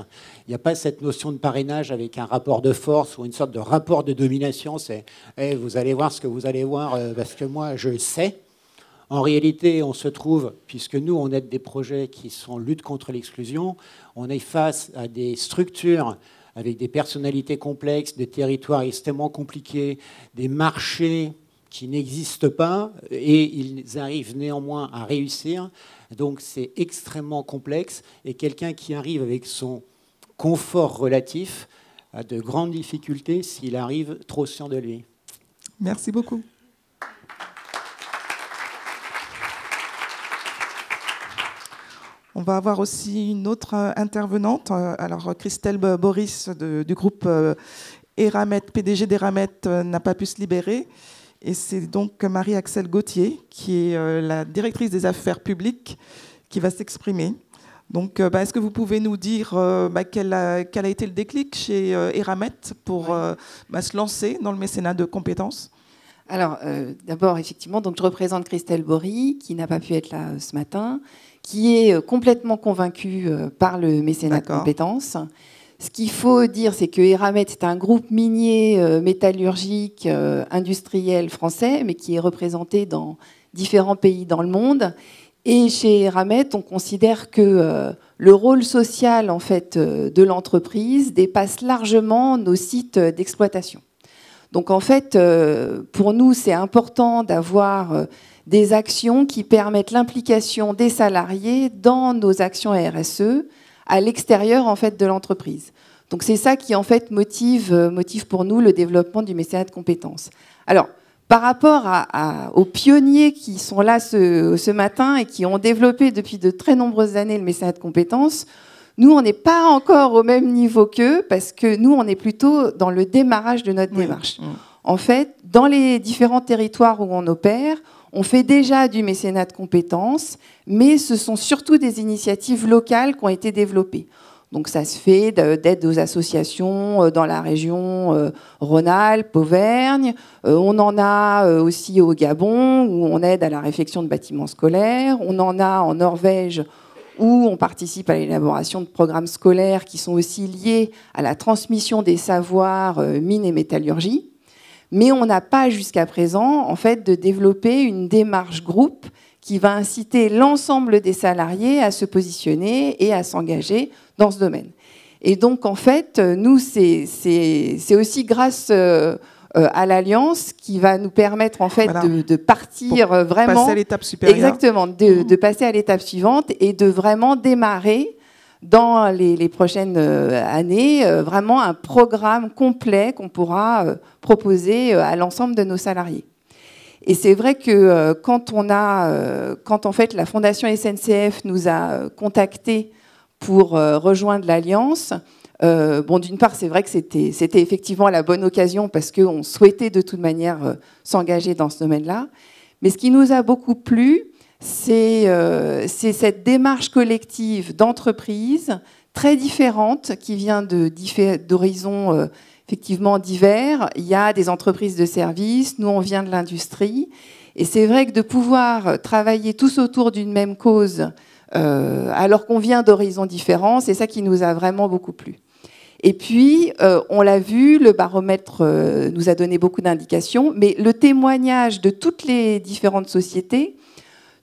Il n'y a pas cette notion de parrainage avec un rapport de force ou une sorte de rapport de domination. C'est hey, vous allez voir ce que vous allez voir parce que moi, je sais. En réalité, on se trouve, puisque nous, on aide des projets qui sont lutte contre l'exclusion, on est face à des structures avec des personnalités complexes, des territoires extrêmement compliqués, des marchés qui n'existent pas, et ils arrivent néanmoins à réussir. Donc c'est extrêmement complexe, et quelqu'un qui arrive avec son confort relatif a de grandes difficultés s'il arrive trop sûr de lui. Merci beaucoup. On va avoir aussi une autre intervenante, alors Christelle Boris du groupe Eramet, PDG d'Eramet, n'a pas pu se libérer. Et c'est donc Marie-Axelle Gauthier, qui est la directrice des affaires publiques, qui va s'exprimer. Donc, est-ce que vous pouvez nous dire quel a été le déclic chez Eramet pour se lancer dans le mécénat de compétences ? Alors, d'abord, effectivement, donc, je représente Christelle Bory, qui n'a pas pu être là ce matin, qui est complètement convaincue par le mécénat de compétences. Ce qu'il faut dire, c'est que Eramet est un groupe minier, métallurgique, industriel français, mais qui est représenté dans différents pays dans le monde. Et chez Eramet, on considère que le rôle social en fait, de l'entreprise dépasse largement nos sites d'exploitation. Donc en fait, pour nous, c'est important d'avoir des actions qui permettent l'implication des salariés dans nos actions RSE, à l'extérieur en fait de l'entreprise. Donc c'est ça qui en fait motive pour nous le développement du mécénat de compétences. Alors par rapport aux pionniers qui sont là ce matin et qui ont développé depuis de très nombreuses années le mécénat de compétences, nous on n'est pas encore au même niveau qu'eux parce que nous on est plutôt dans le démarrage de notre démarche. En fait, dans les différents territoires où on opère, on fait déjà du mécénat de compétences, mais ce sont surtout des initiatives locales qui ont été développées. Donc ça se fait d'aide aux associations dans la région Rhône-Alpes, Auvergne. On en a aussi au Gabon, où on aide à la réfection de bâtiments scolaires. On en a en Norvège, où on participe à l'élaboration de programmes scolaires qui sont aussi liés à la transmission des savoirs mines et métallurgie. Mais on n'a pas jusqu'à présent en fait, de développer une démarche groupe qui va inciter l'ensemble des salariés à se positionner et à s'engager dans ce domaine. Et donc, en fait, nous, c'est aussi grâce à l'Alliance qui va nous permettre en fait, de partir pour vraiment... passer à l'étape supérieure. Exactement, de passer à l'étape suivante et de vraiment démarrer dans les prochaines années, vraiment un programme complet qu'on pourra proposer à l'ensemble de nos salariés. Et c'est vrai que quand en fait la Fondation SNCF nous a contactés pour rejoindre l'Alliance, D'une part, c'est vrai que c'était effectivement la bonne occasion parce qu'on souhaitait de toute manière s'engager dans ce domaine-là. Mais ce qui nous a beaucoup plu, c'est cette démarche collective d'entreprise très différente qui vient d'horizons effectivement divers. Il y a des entreprises de services, nous on vient de l'industrie. Et c'est vrai que de pouvoir travailler tous autour d'une même cause, alors qu'on vient d'horizons différents, c'est ça qui nous a vraiment beaucoup plu. Et puis, on l'a vu, le baromètre nous a donné beaucoup d'indications, mais le témoignage de toutes les différentes sociétés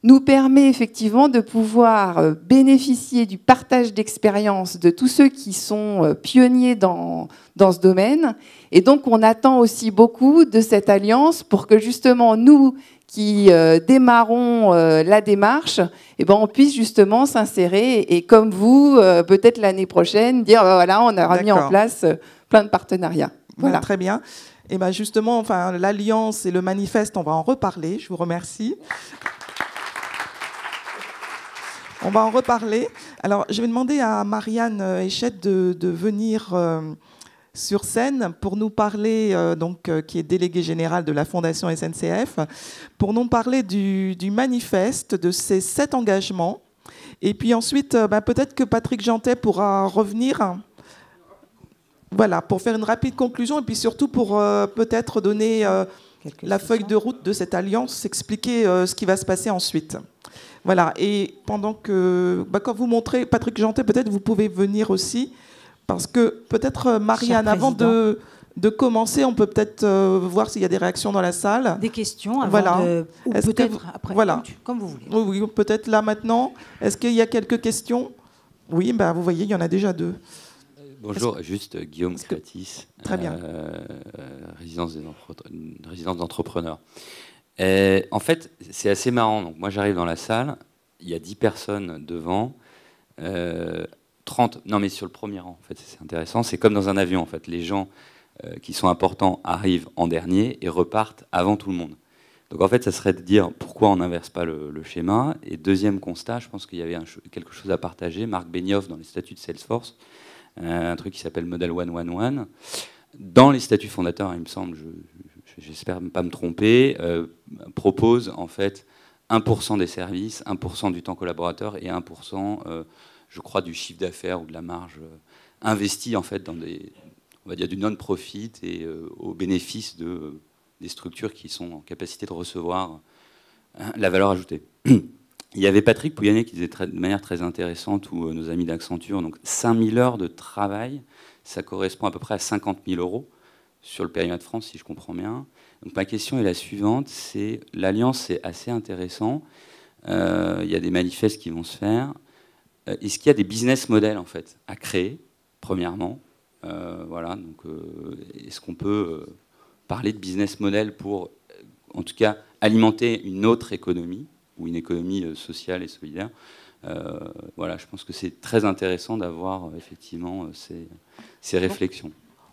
nous permet effectivement de pouvoir bénéficier du partage d'expérience de tous ceux qui sont pionniers dans ce domaine. Et donc, on attend aussi beaucoup de cette alliance pour que justement, nous qui démarrons la démarche, on puisse justement s'insérer et comme vous, peut-être l'année prochaine, dire voilà, on aura mis en place plein de partenariats. Voilà. Très bien. Et justement, l'alliance et le manifeste, on va en reparler. Je vous remercie. On va en reparler. Alors, je vais demander à Marianne Échette de venir sur scène pour nous parler, qui est déléguée générale de la Fondation SNCF, pour nous parler du manifeste, de ces 7 engagements. Et puis ensuite, peut-être que Patrick Jeantet pourra revenir, voilà, pour faire une rapide conclusion et puis surtout pour peut-être donner la feuille de route de cette alliance, expliquer ce qui va se passer ensuite. Voilà, et pendant que, quand vous montrez, Patrick Jeantet, peut-être vous pouvez venir aussi, parce que peut-être, Marianne, avant de commencer, on peut peut-être voir s'il y a des réactions dans la salle. Des questions avant ou peut-être après, voilà. Comme vous voulez. Oui, peut-être là maintenant. Est-ce qu'il y a quelques questions? Oui, vous voyez, il y en a déjà 2. Bonjour, juste Guillaume Cratis, très bien. résidence d'entrepreneurs. En fait, c'est assez marrant. Donc, moi, j'arrive dans la salle, il y a 10 personnes devant, 30... Non, mais sur le premier rang, en fait, c'est intéressant. C'est comme dans un avion, en fait. Les gens qui sont importants arrivent en dernier et repartent avant tout le monde. Donc, en fait, ça serait de dire pourquoi on n'inverse pas le schéma. Et deuxième constat, je pense qu'il y avait quelque chose à partager. Marc Benioff, dans les statuts de Salesforce, un truc qui s'appelle Model 111. Dans les statuts fondateurs, il me semble, j'espère ne pas me tromper, propose en fait 1% des services, 1% du temps collaborateur et 1%, je crois, du chiffre d'affaires ou de la marge investie en fait dans on va dire du non-profit et au bénéfice des structures qui sont en capacité de recevoir la valeur ajoutée. Il y avait Patrick Pouyanné qui disait de manière très intéressante, ou nos amis d'Accenture, donc 5000 heures de travail, ça correspond à peu près à 50 000 euros sur le périmètre France, si je comprends bien. Donc ma question est la suivante, c'est l'alliance, c'est assez intéressant. Il y a des manifestes qui vont se faire. Est-ce qu'il y a des business models en fait à créer, premièrement? Voilà. Donc est-ce qu'on peut parler de business model pour, en tout cas, alimenter une autre économie ou une économie sociale et solidaire? Voilà, je pense que c'est très intéressant d'avoir effectivement ces réflexions.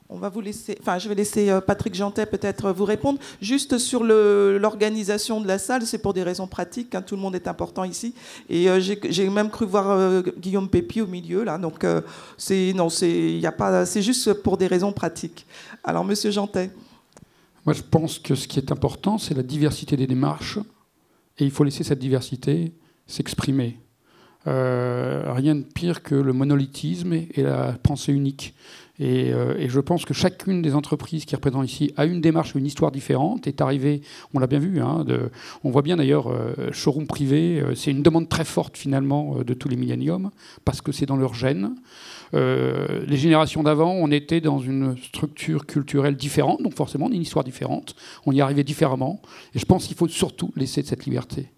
On va vous laisser, je vais laisser Patrick Jeantet peut-être vous répondre. Juste sur l'organisation de la salle, c'est pour des raisons pratiques. Tout le monde est important ici. Et j'ai même cru voir Guillaume Pépi au milieu là. Donc c'est juste pour des raisons pratiques. Alors, Monsieur Jeantet. Moi, je pense que ce qui est important, c'est la diversité des démarches, et il faut laisser cette diversité s'exprimer. Rien de pire que le monolithisme et la pensée unique. Et je pense que chacune des entreprises qui représentent ici a une démarche, une histoire différente, est arrivée, on l'a bien vu, on voit bien d'ailleurs, showroom privé, c'est une demande très forte finalement de tous les milléniums, parce que c'est dans leur gène. Les générations d'avant, on était dans une structure culturelle différente, donc forcément on a une histoire différente, on y arrivait différemment, et je pense qu'il faut surtout laisser cette liberté.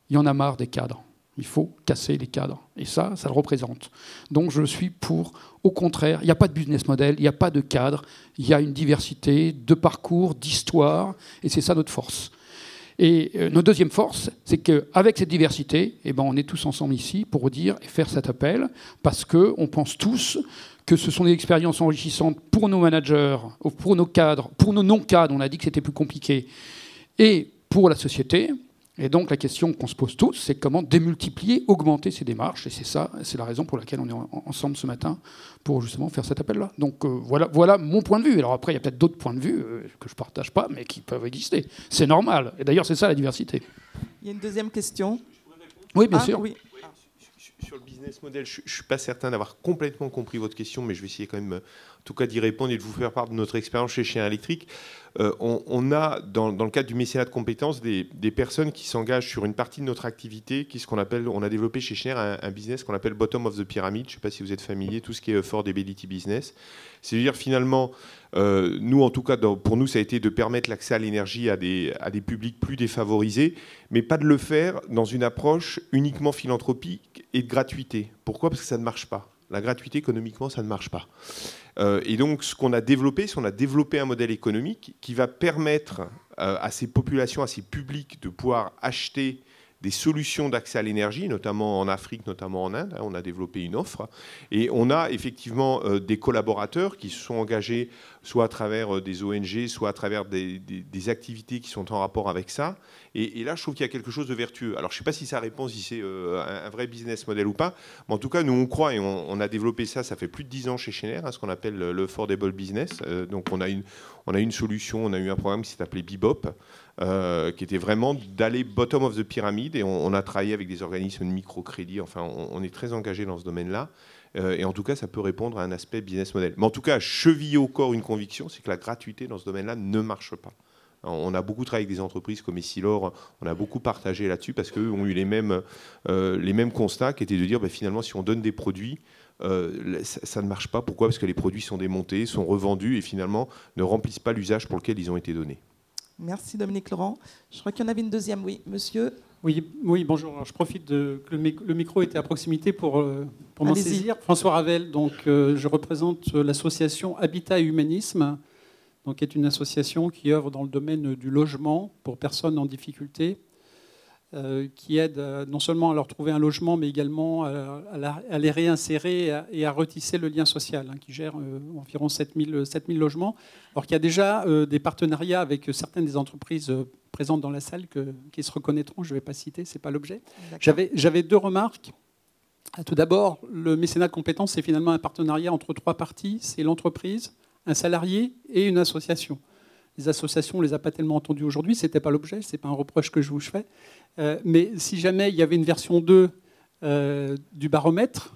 Il y en a marre des cadres. Il faut casser les cadres. Et ça le représente. Donc je suis pour, au contraire, il n'y a pas de business model, il n'y a pas de cadre, il y a une diversité de parcours, d'histoire, et c'est ça notre force. Et notre deuxième force, c'est qu'avec cette diversité, on est tous ensemble ici pour dire et faire cet appel, parce qu'on pense tous que ce sont des expériences enrichissantes pour nos managers, pour nos cadres, pour nos non-cadres, on a dit que c'était plus compliqué, et pour la société. Et donc la question qu'on se pose tous, c'est comment démultiplier, augmenter ces démarches. Et c'est ça, c'est la raison pour laquelle on est ensemble ce matin, pour justement faire cet appel-là. Donc voilà mon point de vue. Alors après, il y a peut-être d'autres points de vue que je ne partage pas, mais qui peuvent exister. C'est normal. Et d'ailleurs, c'est ça la diversité. Il y a une deuxième question. Oui, bien sûr. Oui. Sur le business model, je ne suis pas certain d'avoir complètement compris votre question, mais je vais essayer quand même, en tout cas, d'y répondre et de vous faire part de notre expérience chez Chien Électrique. On a, dans le cadre du mécénat de compétences, des personnes qui s'engagent sur une partie de notre activité, qui est ce qu'on appelle, on a développé chez Schneider un business qu'on appelle bottom of the pyramid. Je ne sais pas si vous êtes familier, tout ce qui est affordability business. C'est-à-dire finalement, nous en tout cas, pour nous, ça a été de permettre l'accès à l'énergie à des publics plus défavorisés, mais pas de le faire dans une approche uniquement philanthropique et de gratuité. Pourquoi ? Parce que ça ne marche pas. La gratuité, économiquement, ça ne marche pas. Et donc, ce qu'on a développé, c'est qu'on a développé un modèle économique qui va permettre à ces populations, à ces publics, de pouvoir acheter des solutions d'accès à l'énergie, notamment en Afrique, notamment en Inde. On a développé une offre. Et on a effectivement des collaborateurs qui se sont engagés soit à travers des ONG, soit à travers des activités qui sont en rapport avec ça. Et là, je trouve qu'il y a quelque chose de vertueux. Alors, je ne sais pas si ça répond, si c'est un vrai business model ou pas. Mais en tout cas, nous, on croit et on a développé ça. Ça fait plus de 10 ans chez Schneider, ce qu'on appelle le affordable business. Donc, on a une solution, on a eu un programme qui s'est appelé Bebop, qui était vraiment d'aller bottom of the pyramid. Et on a travaillé avec des organismes de microcrédit. Enfin, on est très engagé dans ce domaine-là. Et en tout cas, ça peut répondre à un aspect business model. Mais en tout cas, chevillé au corps une conviction, c'est que la gratuité dans ce domaine-là ne marche pas. On a beaucoup travaillé avec des entreprises comme Essilor, on a beaucoup partagé là-dessus parce qu'eux ont eu les mêmes constats qui étaient de dire finalement, si on donne des produits, ça ne marche pas. Pourquoi ? Parce que les produits sont démontés, sont revendus et finalement ne remplissent pas l'usage pour lequel ils ont été donnés. Merci Dominique Laurent. Je crois qu'il y en avait une deuxième. Oui, monsieur. Oui, bonjour. Alors, je profite que le micro était à proximité pour m'en saisir. François Ravel, donc, je représente l'association Habitat et Humanisme, donc, qui est une association qui œuvre dans le domaine du logement pour personnes en difficulté, qui aide non seulement à leur trouver un logement, mais également à les réinsérer et à retisser le lien social, qui gère environ 7000 logements. Alors qu'il y a déjà des partenariats avec certaines des entreprises présentes dans la salle qui se reconnaîtront, je ne vais pas citer, ce n'est pas l'objet. J'avais deux remarques. Tout d'abord, le mécénat de compétences, c'est finalement un partenariat entre trois parties. C'est l'entreprise, un salarié et une association. Les associations, on ne les a pas tellement entendues aujourd'hui, ce n'était pas l'objet, ce n'est pas un reproche que je vous fais. Mais si jamais il y avait une version 2 du baromètre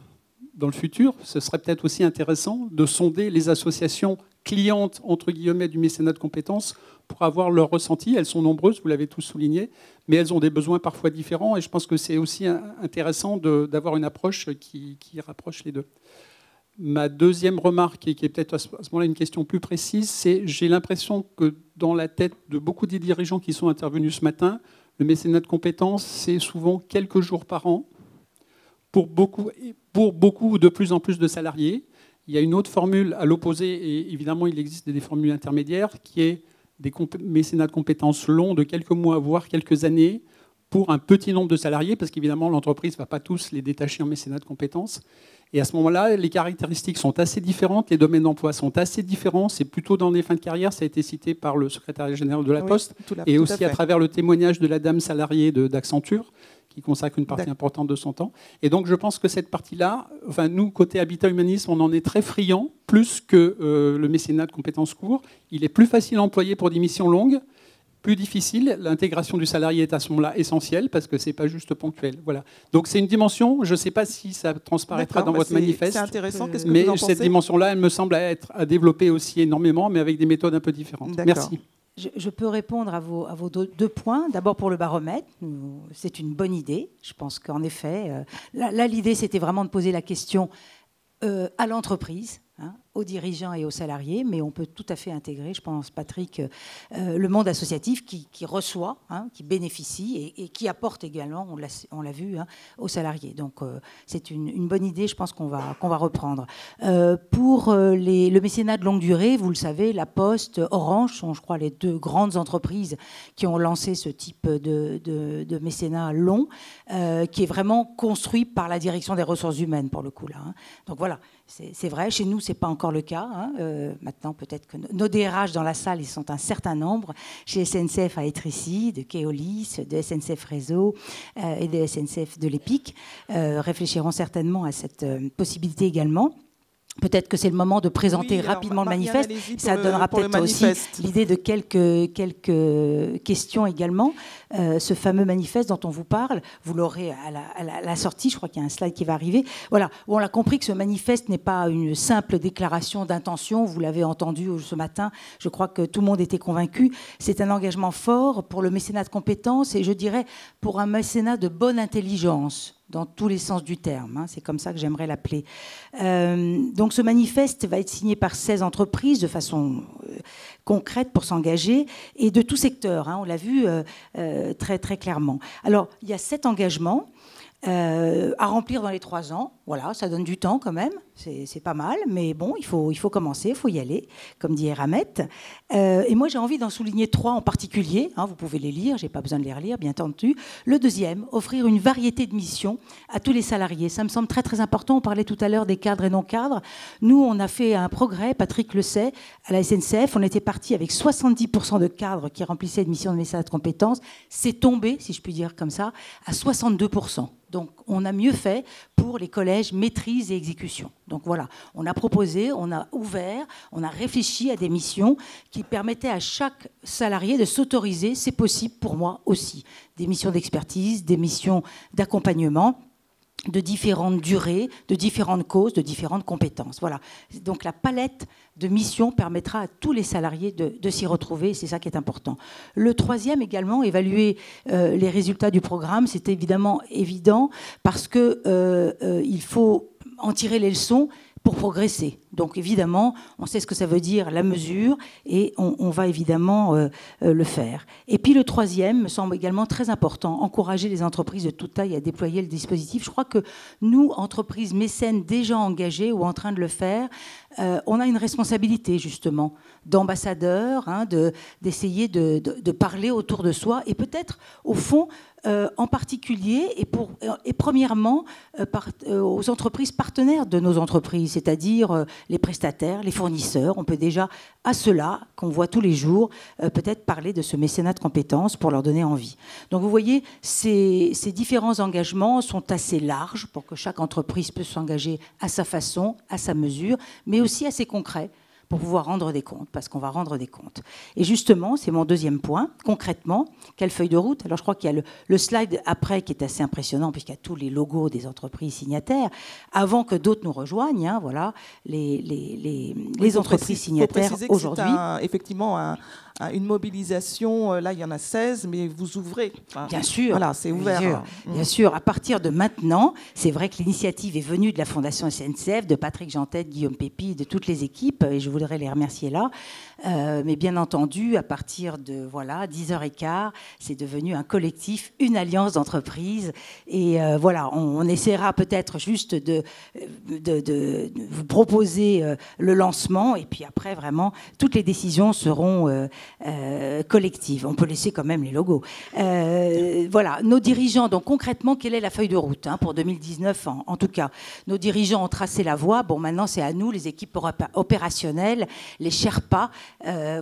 dans le futur, ce serait peut-être aussi intéressant de sonder les associations clientes, entre guillemets, du mécénat de compétences pour avoir leur ressenti. Elles sont nombreuses, vous l'avez tous souligné, mais elles ont des besoins parfois différents et je pense que c'est aussi intéressant d'avoir une approche qui rapproche les deux. Ma deuxième remarque, et qui est peut-être à ce moment-là une question plus précise, c'est j'ai l'impression que dans la tête de beaucoup des dirigeants qui sont intervenus ce matin, le mécénat de compétences, c'est souvent quelques jours par an pour beaucoup, de plus en plus de salariés. Il y a une autre formule à l'opposé, et évidemment il existe des formules intermédiaires, qui est des mécénats de compétences longs de quelques mois, voire quelques années, pour un petit nombre de salariés, parce qu'évidemment l'entreprise ne va pas tous les détacher en mécénat de compétences. Et à ce moment-là, les caractéristiques sont assez différentes, les domaines d'emploi sont assez différents. C'est plutôt dans les fins de carrière, ça a été cité par le secrétaire général de la Poste, et aussi à travers le témoignage de la dame salariée d'Accenture, qui consacre une partie importante de son temps. Et donc je pense que cette partie-là, enfin, nous, côté Habitat Humanisme, on en est très friands, plus que le mécénat de compétences court. Il est plus facile à employer pour des missions longues, plus difficile. L'intégration du salarié est à ce moment-là essentielle parce que ce n'est pas juste ponctuel. Voilà. Donc c'est une dimension, je ne sais pas si ça transparaîtra dans votre manifeste, c'est intéressant. Qu'est-ce que mais vous en pensez ? Cette dimension-là, elle me semble être à développer aussi énormément, mais avec des méthodes un peu différentes. Merci. Je peux répondre à vos deux points. D'abord pour le baromètre, c'est une bonne idée. Je pense qu'en effet, là l'idée c'était vraiment de poser la question à l'entreprise, aux dirigeants et aux salariés, mais on peut tout à fait intégrer, je pense, Patrick, le monde associatif qui reçoit, qui bénéficie et qui apporte également, on l'a vu, aux salariés. Donc c'est une bonne idée, je pense qu'on va reprendre. Pour le mécénat de longue durée, vous le savez, la Poste, Orange sont, je crois, les deux grandes entreprises qui ont lancé ce type de mécénat long, qui est vraiment construit par la direction des ressources humaines, pour le coup. Là, Donc voilà, c'est vrai, chez nous, c'est pas encore encore le cas. Maintenant, peut-être que nos DRH dans la salle, ils sont un certain nombre, chez SNCF à être ici, de Keolis, de SNCF Réseau et de SNCF de l'EPIC, réfléchiront certainement à cette possibilité également. Peut-être que c'est le moment de présenter rapidement le manifeste. Ça donnera peut-être aussi l'idée de quelques questions également. Ce fameux manifeste dont on vous parle, vous l'aurez à la sortie. Je crois qu'il y a un slide qui va arriver. Voilà, on l'a compris que ce manifeste n'est pas une simple déclaration d'intention. Vous l'avez entendu ce matin. Je crois que tout le monde était convaincu. C'est un engagement fort pour le mécénat de compétences et je dirais pour un mécénat de bonne intelligence, dans tous les sens du terme. C'est comme ça que j'aimerais l'appeler. Donc ce manifeste va être signé par 16 entreprises de façon concrète pour s'engager et de tout secteur. On l'a vu très, très clairement. Alors, il y a 7 engagements à remplir dans les 3 ans. Voilà, ça donne du temps quand même. C'est pas mal, mais bon, il faut commencer, il faut y aller, comme dit Eramet. Et moi, j'ai envie d'en souligner 3 en particulier. Vous pouvez les lire, j'ai pas besoin de les relire, bien entendu. Le deuxième, offrir une variété de missions à tous les salariés. Ça me semble très, très important. On parlait tout à l'heure des cadres et non-cadres. Nous, on a fait un progrès, Patrick le sait, à la SNCF. On était parti avec 70% de cadres qui remplissaient une mission de mécénat de compétences. C'est tombé, si je puis dire comme ça, à 62%. Donc, on a mieux fait pour les collèges maîtrise et exécution. Donc voilà, on a proposé, on a ouvert, on a réfléchi à des missions qui permettaient à chaque salarié de s'autoriser, c'est possible pour moi aussi, des missions d'expertise, des missions d'accompagnement, de différentes durées, de différentes causes, de différentes compétences. Voilà. Donc la palette de missions permettra à tous les salariés de s'y retrouver, c'est ça qui est important. Le troisième également, évaluer les résultats du programme, c'est évidemment évident parce qu'il faut en tirer les leçons pour progresser. Donc évidemment, on sait ce que ça veut dire, la mesure, et on va évidemment le faire. Et puis le troisième me semble également très important, encourager les entreprises de toute taille à déployer le dispositif. Je crois que nous, entreprises mécènes déjà engagées ou en train de le faire, on a une responsabilité justement d'ambassadeur, d'essayer de parler autour de soi et peut-être au fond en particulier et premièrement aux entreprises partenaires de nos entreprises, c'est-à-dire les prestataires, les fournisseurs. On peut déjà à ceux-là qu'on voit tous les jours peut-être parler de ce mécénat de compétences pour leur donner envie. Donc vous voyez, ces différents engagements sont assez larges pour que chaque entreprise puisse s'engager à sa façon, à sa mesure, mais aussi assez concret pour pouvoir rendre des comptes, parce qu'on va rendre des comptes. Et justement, c'est mon deuxième point. Concrètement, quelle feuille de route? Alors, je crois qu'il y a le slide après qui est assez impressionnant, puisqu'il y a tous les logos des entreprises signataires. Avant que d'autres nous rejoignent, voilà, les entreprises signataires aujourd'hui. Effectivement, une mobilisation, là, il y en a 16, mais vous ouvrez. Bien sûr. Voilà, c'est ouvert. Bien sûr. À partir de maintenant, c'est vrai que l'initiative est venue de la Fondation SNCF, de Patrick Jeantette, Guillaume Pépi, de toutes les équipes, et je voudrais les remercier là. Mais bien entendu, à partir de 10h15, c'est devenu un collectif, une alliance d'entreprises. Et voilà, on essaiera peut-être juste de vous proposer le lancement. Et puis après, vraiment, toutes les décisions seront collectives. On peut laisser quand même les logos. Voilà, nos dirigeants, donc concrètement, quelle est la feuille de route pour 2019 en tout cas? Nos dirigeants ont tracé la voie. Bon, maintenant, c'est à nous, les équipes opérationnelles, les Sherpas,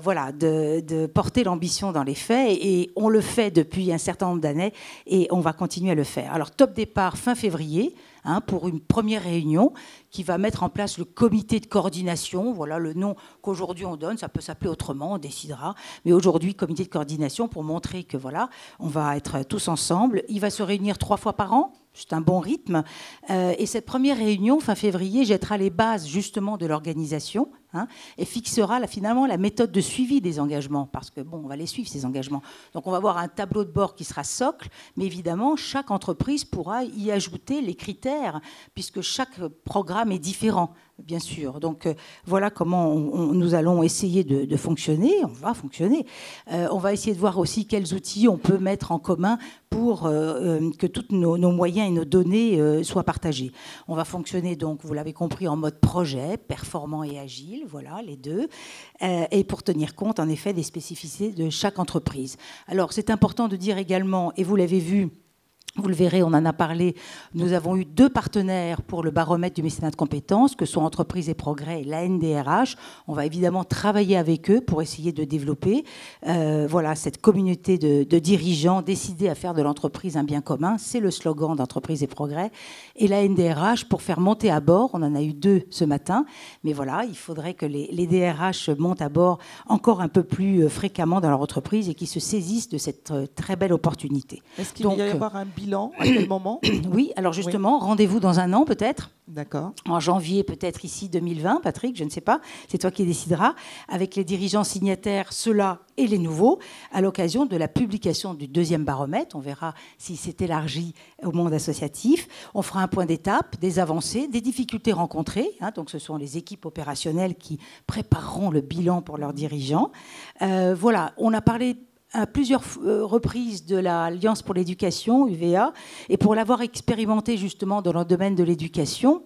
voilà, de porter l'ambition dans les faits. Et on le fait depuis un certain nombre d'années et on va continuer à le faire. Alors, top départ fin février. Pour une première réunion qui va mettre en place le comité de coordination. Voilà le nom qu'aujourd'hui on donne. Ça peut s'appeler autrement, on décidera. Mais aujourd'hui, comité de coordination pour montrer que voilà, on va être tous ensemble. Il va se réunir 3 fois par an. C'est un bon rythme. Et cette première réunion, fin février, jettera les bases justement de l'organisation et fixera finalement la méthode de suivi des engagements. Parce que bon, on va les suivre, ces engagements. Donc on va avoir un tableau de bord qui sera socle, mais évidemment, chaque entreprise pourra y ajouter les critères, puisque chaque programme est différent, bien sûr. Donc voilà comment nous allons essayer de fonctionner. On va fonctionner. On va essayer de voir aussi quels outils on peut mettre en commun pour que tous nos moyens et nos données soient partagés. On va fonctionner donc, vous l'avez compris, en mode projet, performant et agile, voilà, les deux, et pour tenir compte en effet des spécificités de chaque entreprise. Alors c'est important de dire également, et vous l'avez vu, Vous le verrez, on en a parlé. Nous avons eu 2 partenaires pour le baromètre du mécénat de compétences, que sont Entreprises et Progrès et la NDRH. On va évidemment travailler avec eux pour essayer de développer voilà, cette communauté de dirigeants décidés à faire de l'entreprise un bien commun. C'est le slogan d'Entreprises et Progrès. Et la NDRH pour faire monter à bord. On en a eu 2 ce matin. Mais voilà, il faudrait que les DRH montent à bord encore un peu plus fréquemment dans leur entreprise et qu'ils se saisissent de cette très belle opportunité. Est-ce qu'il va y avoir un bilan? À quel moment? Oui, alors justement, rendez-vous dans un an peut-être. D'accord. En janvier peut-être ici 2020, Patrick, je ne sais pas, c'est toi qui décideras, avec les dirigeants signataires, ceux-là et les nouveaux, à l'occasion de la publication du 2e baromètre. On verra si c'est élargi au monde associatif. On fera un point d'étape, des avancées, des difficultés rencontrées. Donc ce sont les équipes opérationnelles qui prépareront le bilan pour leurs dirigeants. Voilà, on a parlé à plusieurs reprises de l'Alliance pour l'éducation, UVA, et pour l'avoir expérimenté justement dans le domaine de l'éducation,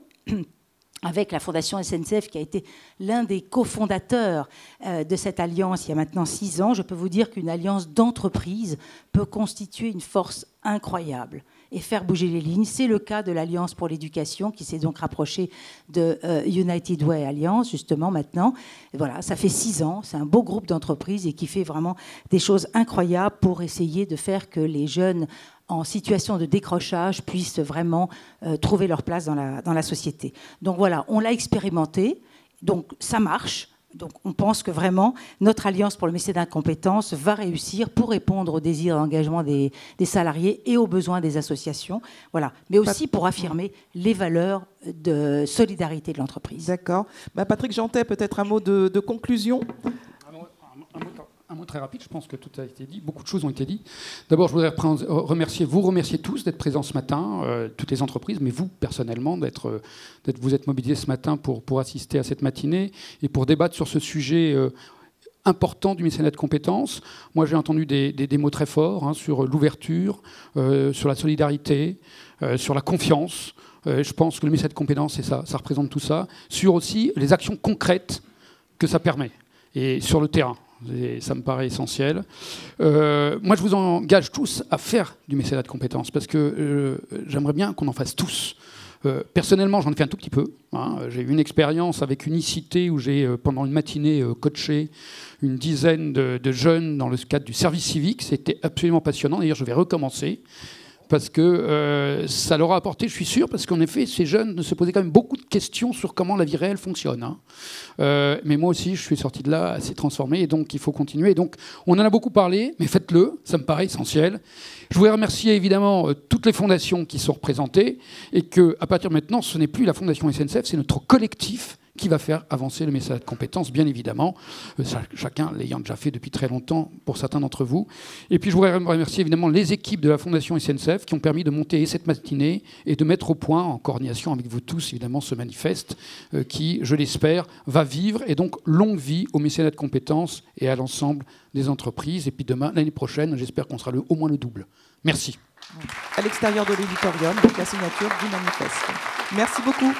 avec la Fondation SNCF qui a été l'un des cofondateurs de cette alliance il y a maintenant 6 ans, je peux vous dire qu'une alliance d'entreprise peut constituer une force incroyable et faire bouger les lignes. C'est le cas de l'Alliance pour l'éducation qui s'est donc rapprochée de United Way Alliance, justement, maintenant. Et voilà, ça fait 6 ans, c'est un beau groupe d'entreprises et qui fait vraiment des choses incroyables pour essayer de faire que les jeunes en situation de décrochage puissent vraiment trouver leur place dans la société. Donc voilà, on l'a expérimenté, donc ça marche. Donc on pense que vraiment notre alliance pour le mécénat de compétences va réussir pour répondre aux désirs d'engagement des salariés et aux besoins des associations. Voilà. Mais aussi pour affirmer les valeurs de solidarité de l'entreprise. D'accord. Patrick Jeantet, peut-être un mot de conclusion. Un mot très rapide, je pense que tout a été dit, beaucoup de choses ont été dites. D'abord, je voudrais vous remercier tous d'être présents ce matin, toutes les entreprises, mais vous, personnellement, vous êtes mobilisés ce matin pour assister à cette matinée et pour débattre sur ce sujet important du mécénat de compétences. Moi, j'ai entendu des mots très forts sur l'ouverture, sur la solidarité, sur la confiance. Je pense que le mécénat de compétences, ça représente tout ça. Sur aussi les actions concrètes que ça permet, et sur le terrain. Et ça me paraît essentiel. Moi, je vous engage tous à faire du mécénat de compétences parce que j'aimerais bien qu'on en fasse tous. Personnellement, j'en ai fait un tout petit peu. J'ai eu une expérience avec Unicité où j'ai, pendant une matinée, coaché une dizaine de jeunes dans le cadre du service civique. C'était absolument passionnant. D'ailleurs, je vais recommencer. Parce que ça leur a apporté, je suis sûr, parce qu'en effet, ces jeunes se posaient quand même beaucoup de questions sur comment la vie réelle fonctionne. Mais moi aussi, je suis sorti de là assez transformé, et donc il faut continuer. Et donc, on en a beaucoup parlé, mais faites-le, ça me paraît essentiel. Je voudrais remercier évidemment toutes les fondations qui sont représentées, et qu'à partir de maintenant, ce n'est plus la Fondation SNCF, c'est notre collectif qui va faire avancer le mécénat de compétences, bien évidemment, chacun l'ayant déjà fait depuis très longtemps pour certains d'entre vous. Et puis je voudrais remercier évidemment les équipes de la Fondation SNCF qui ont permis de monter cette matinée et de mettre au point, en coordination avec vous tous évidemment, ce manifeste qui, je l'espère, va vivre, et donc longue vie au mécénat de compétences et à l'ensemble des entreprises. Et puis demain, l'année prochaine, j'espère qu'on sera au moins le double. Merci. À l'extérieur de l'auditorium, donc la signature du manifeste. Merci beaucoup.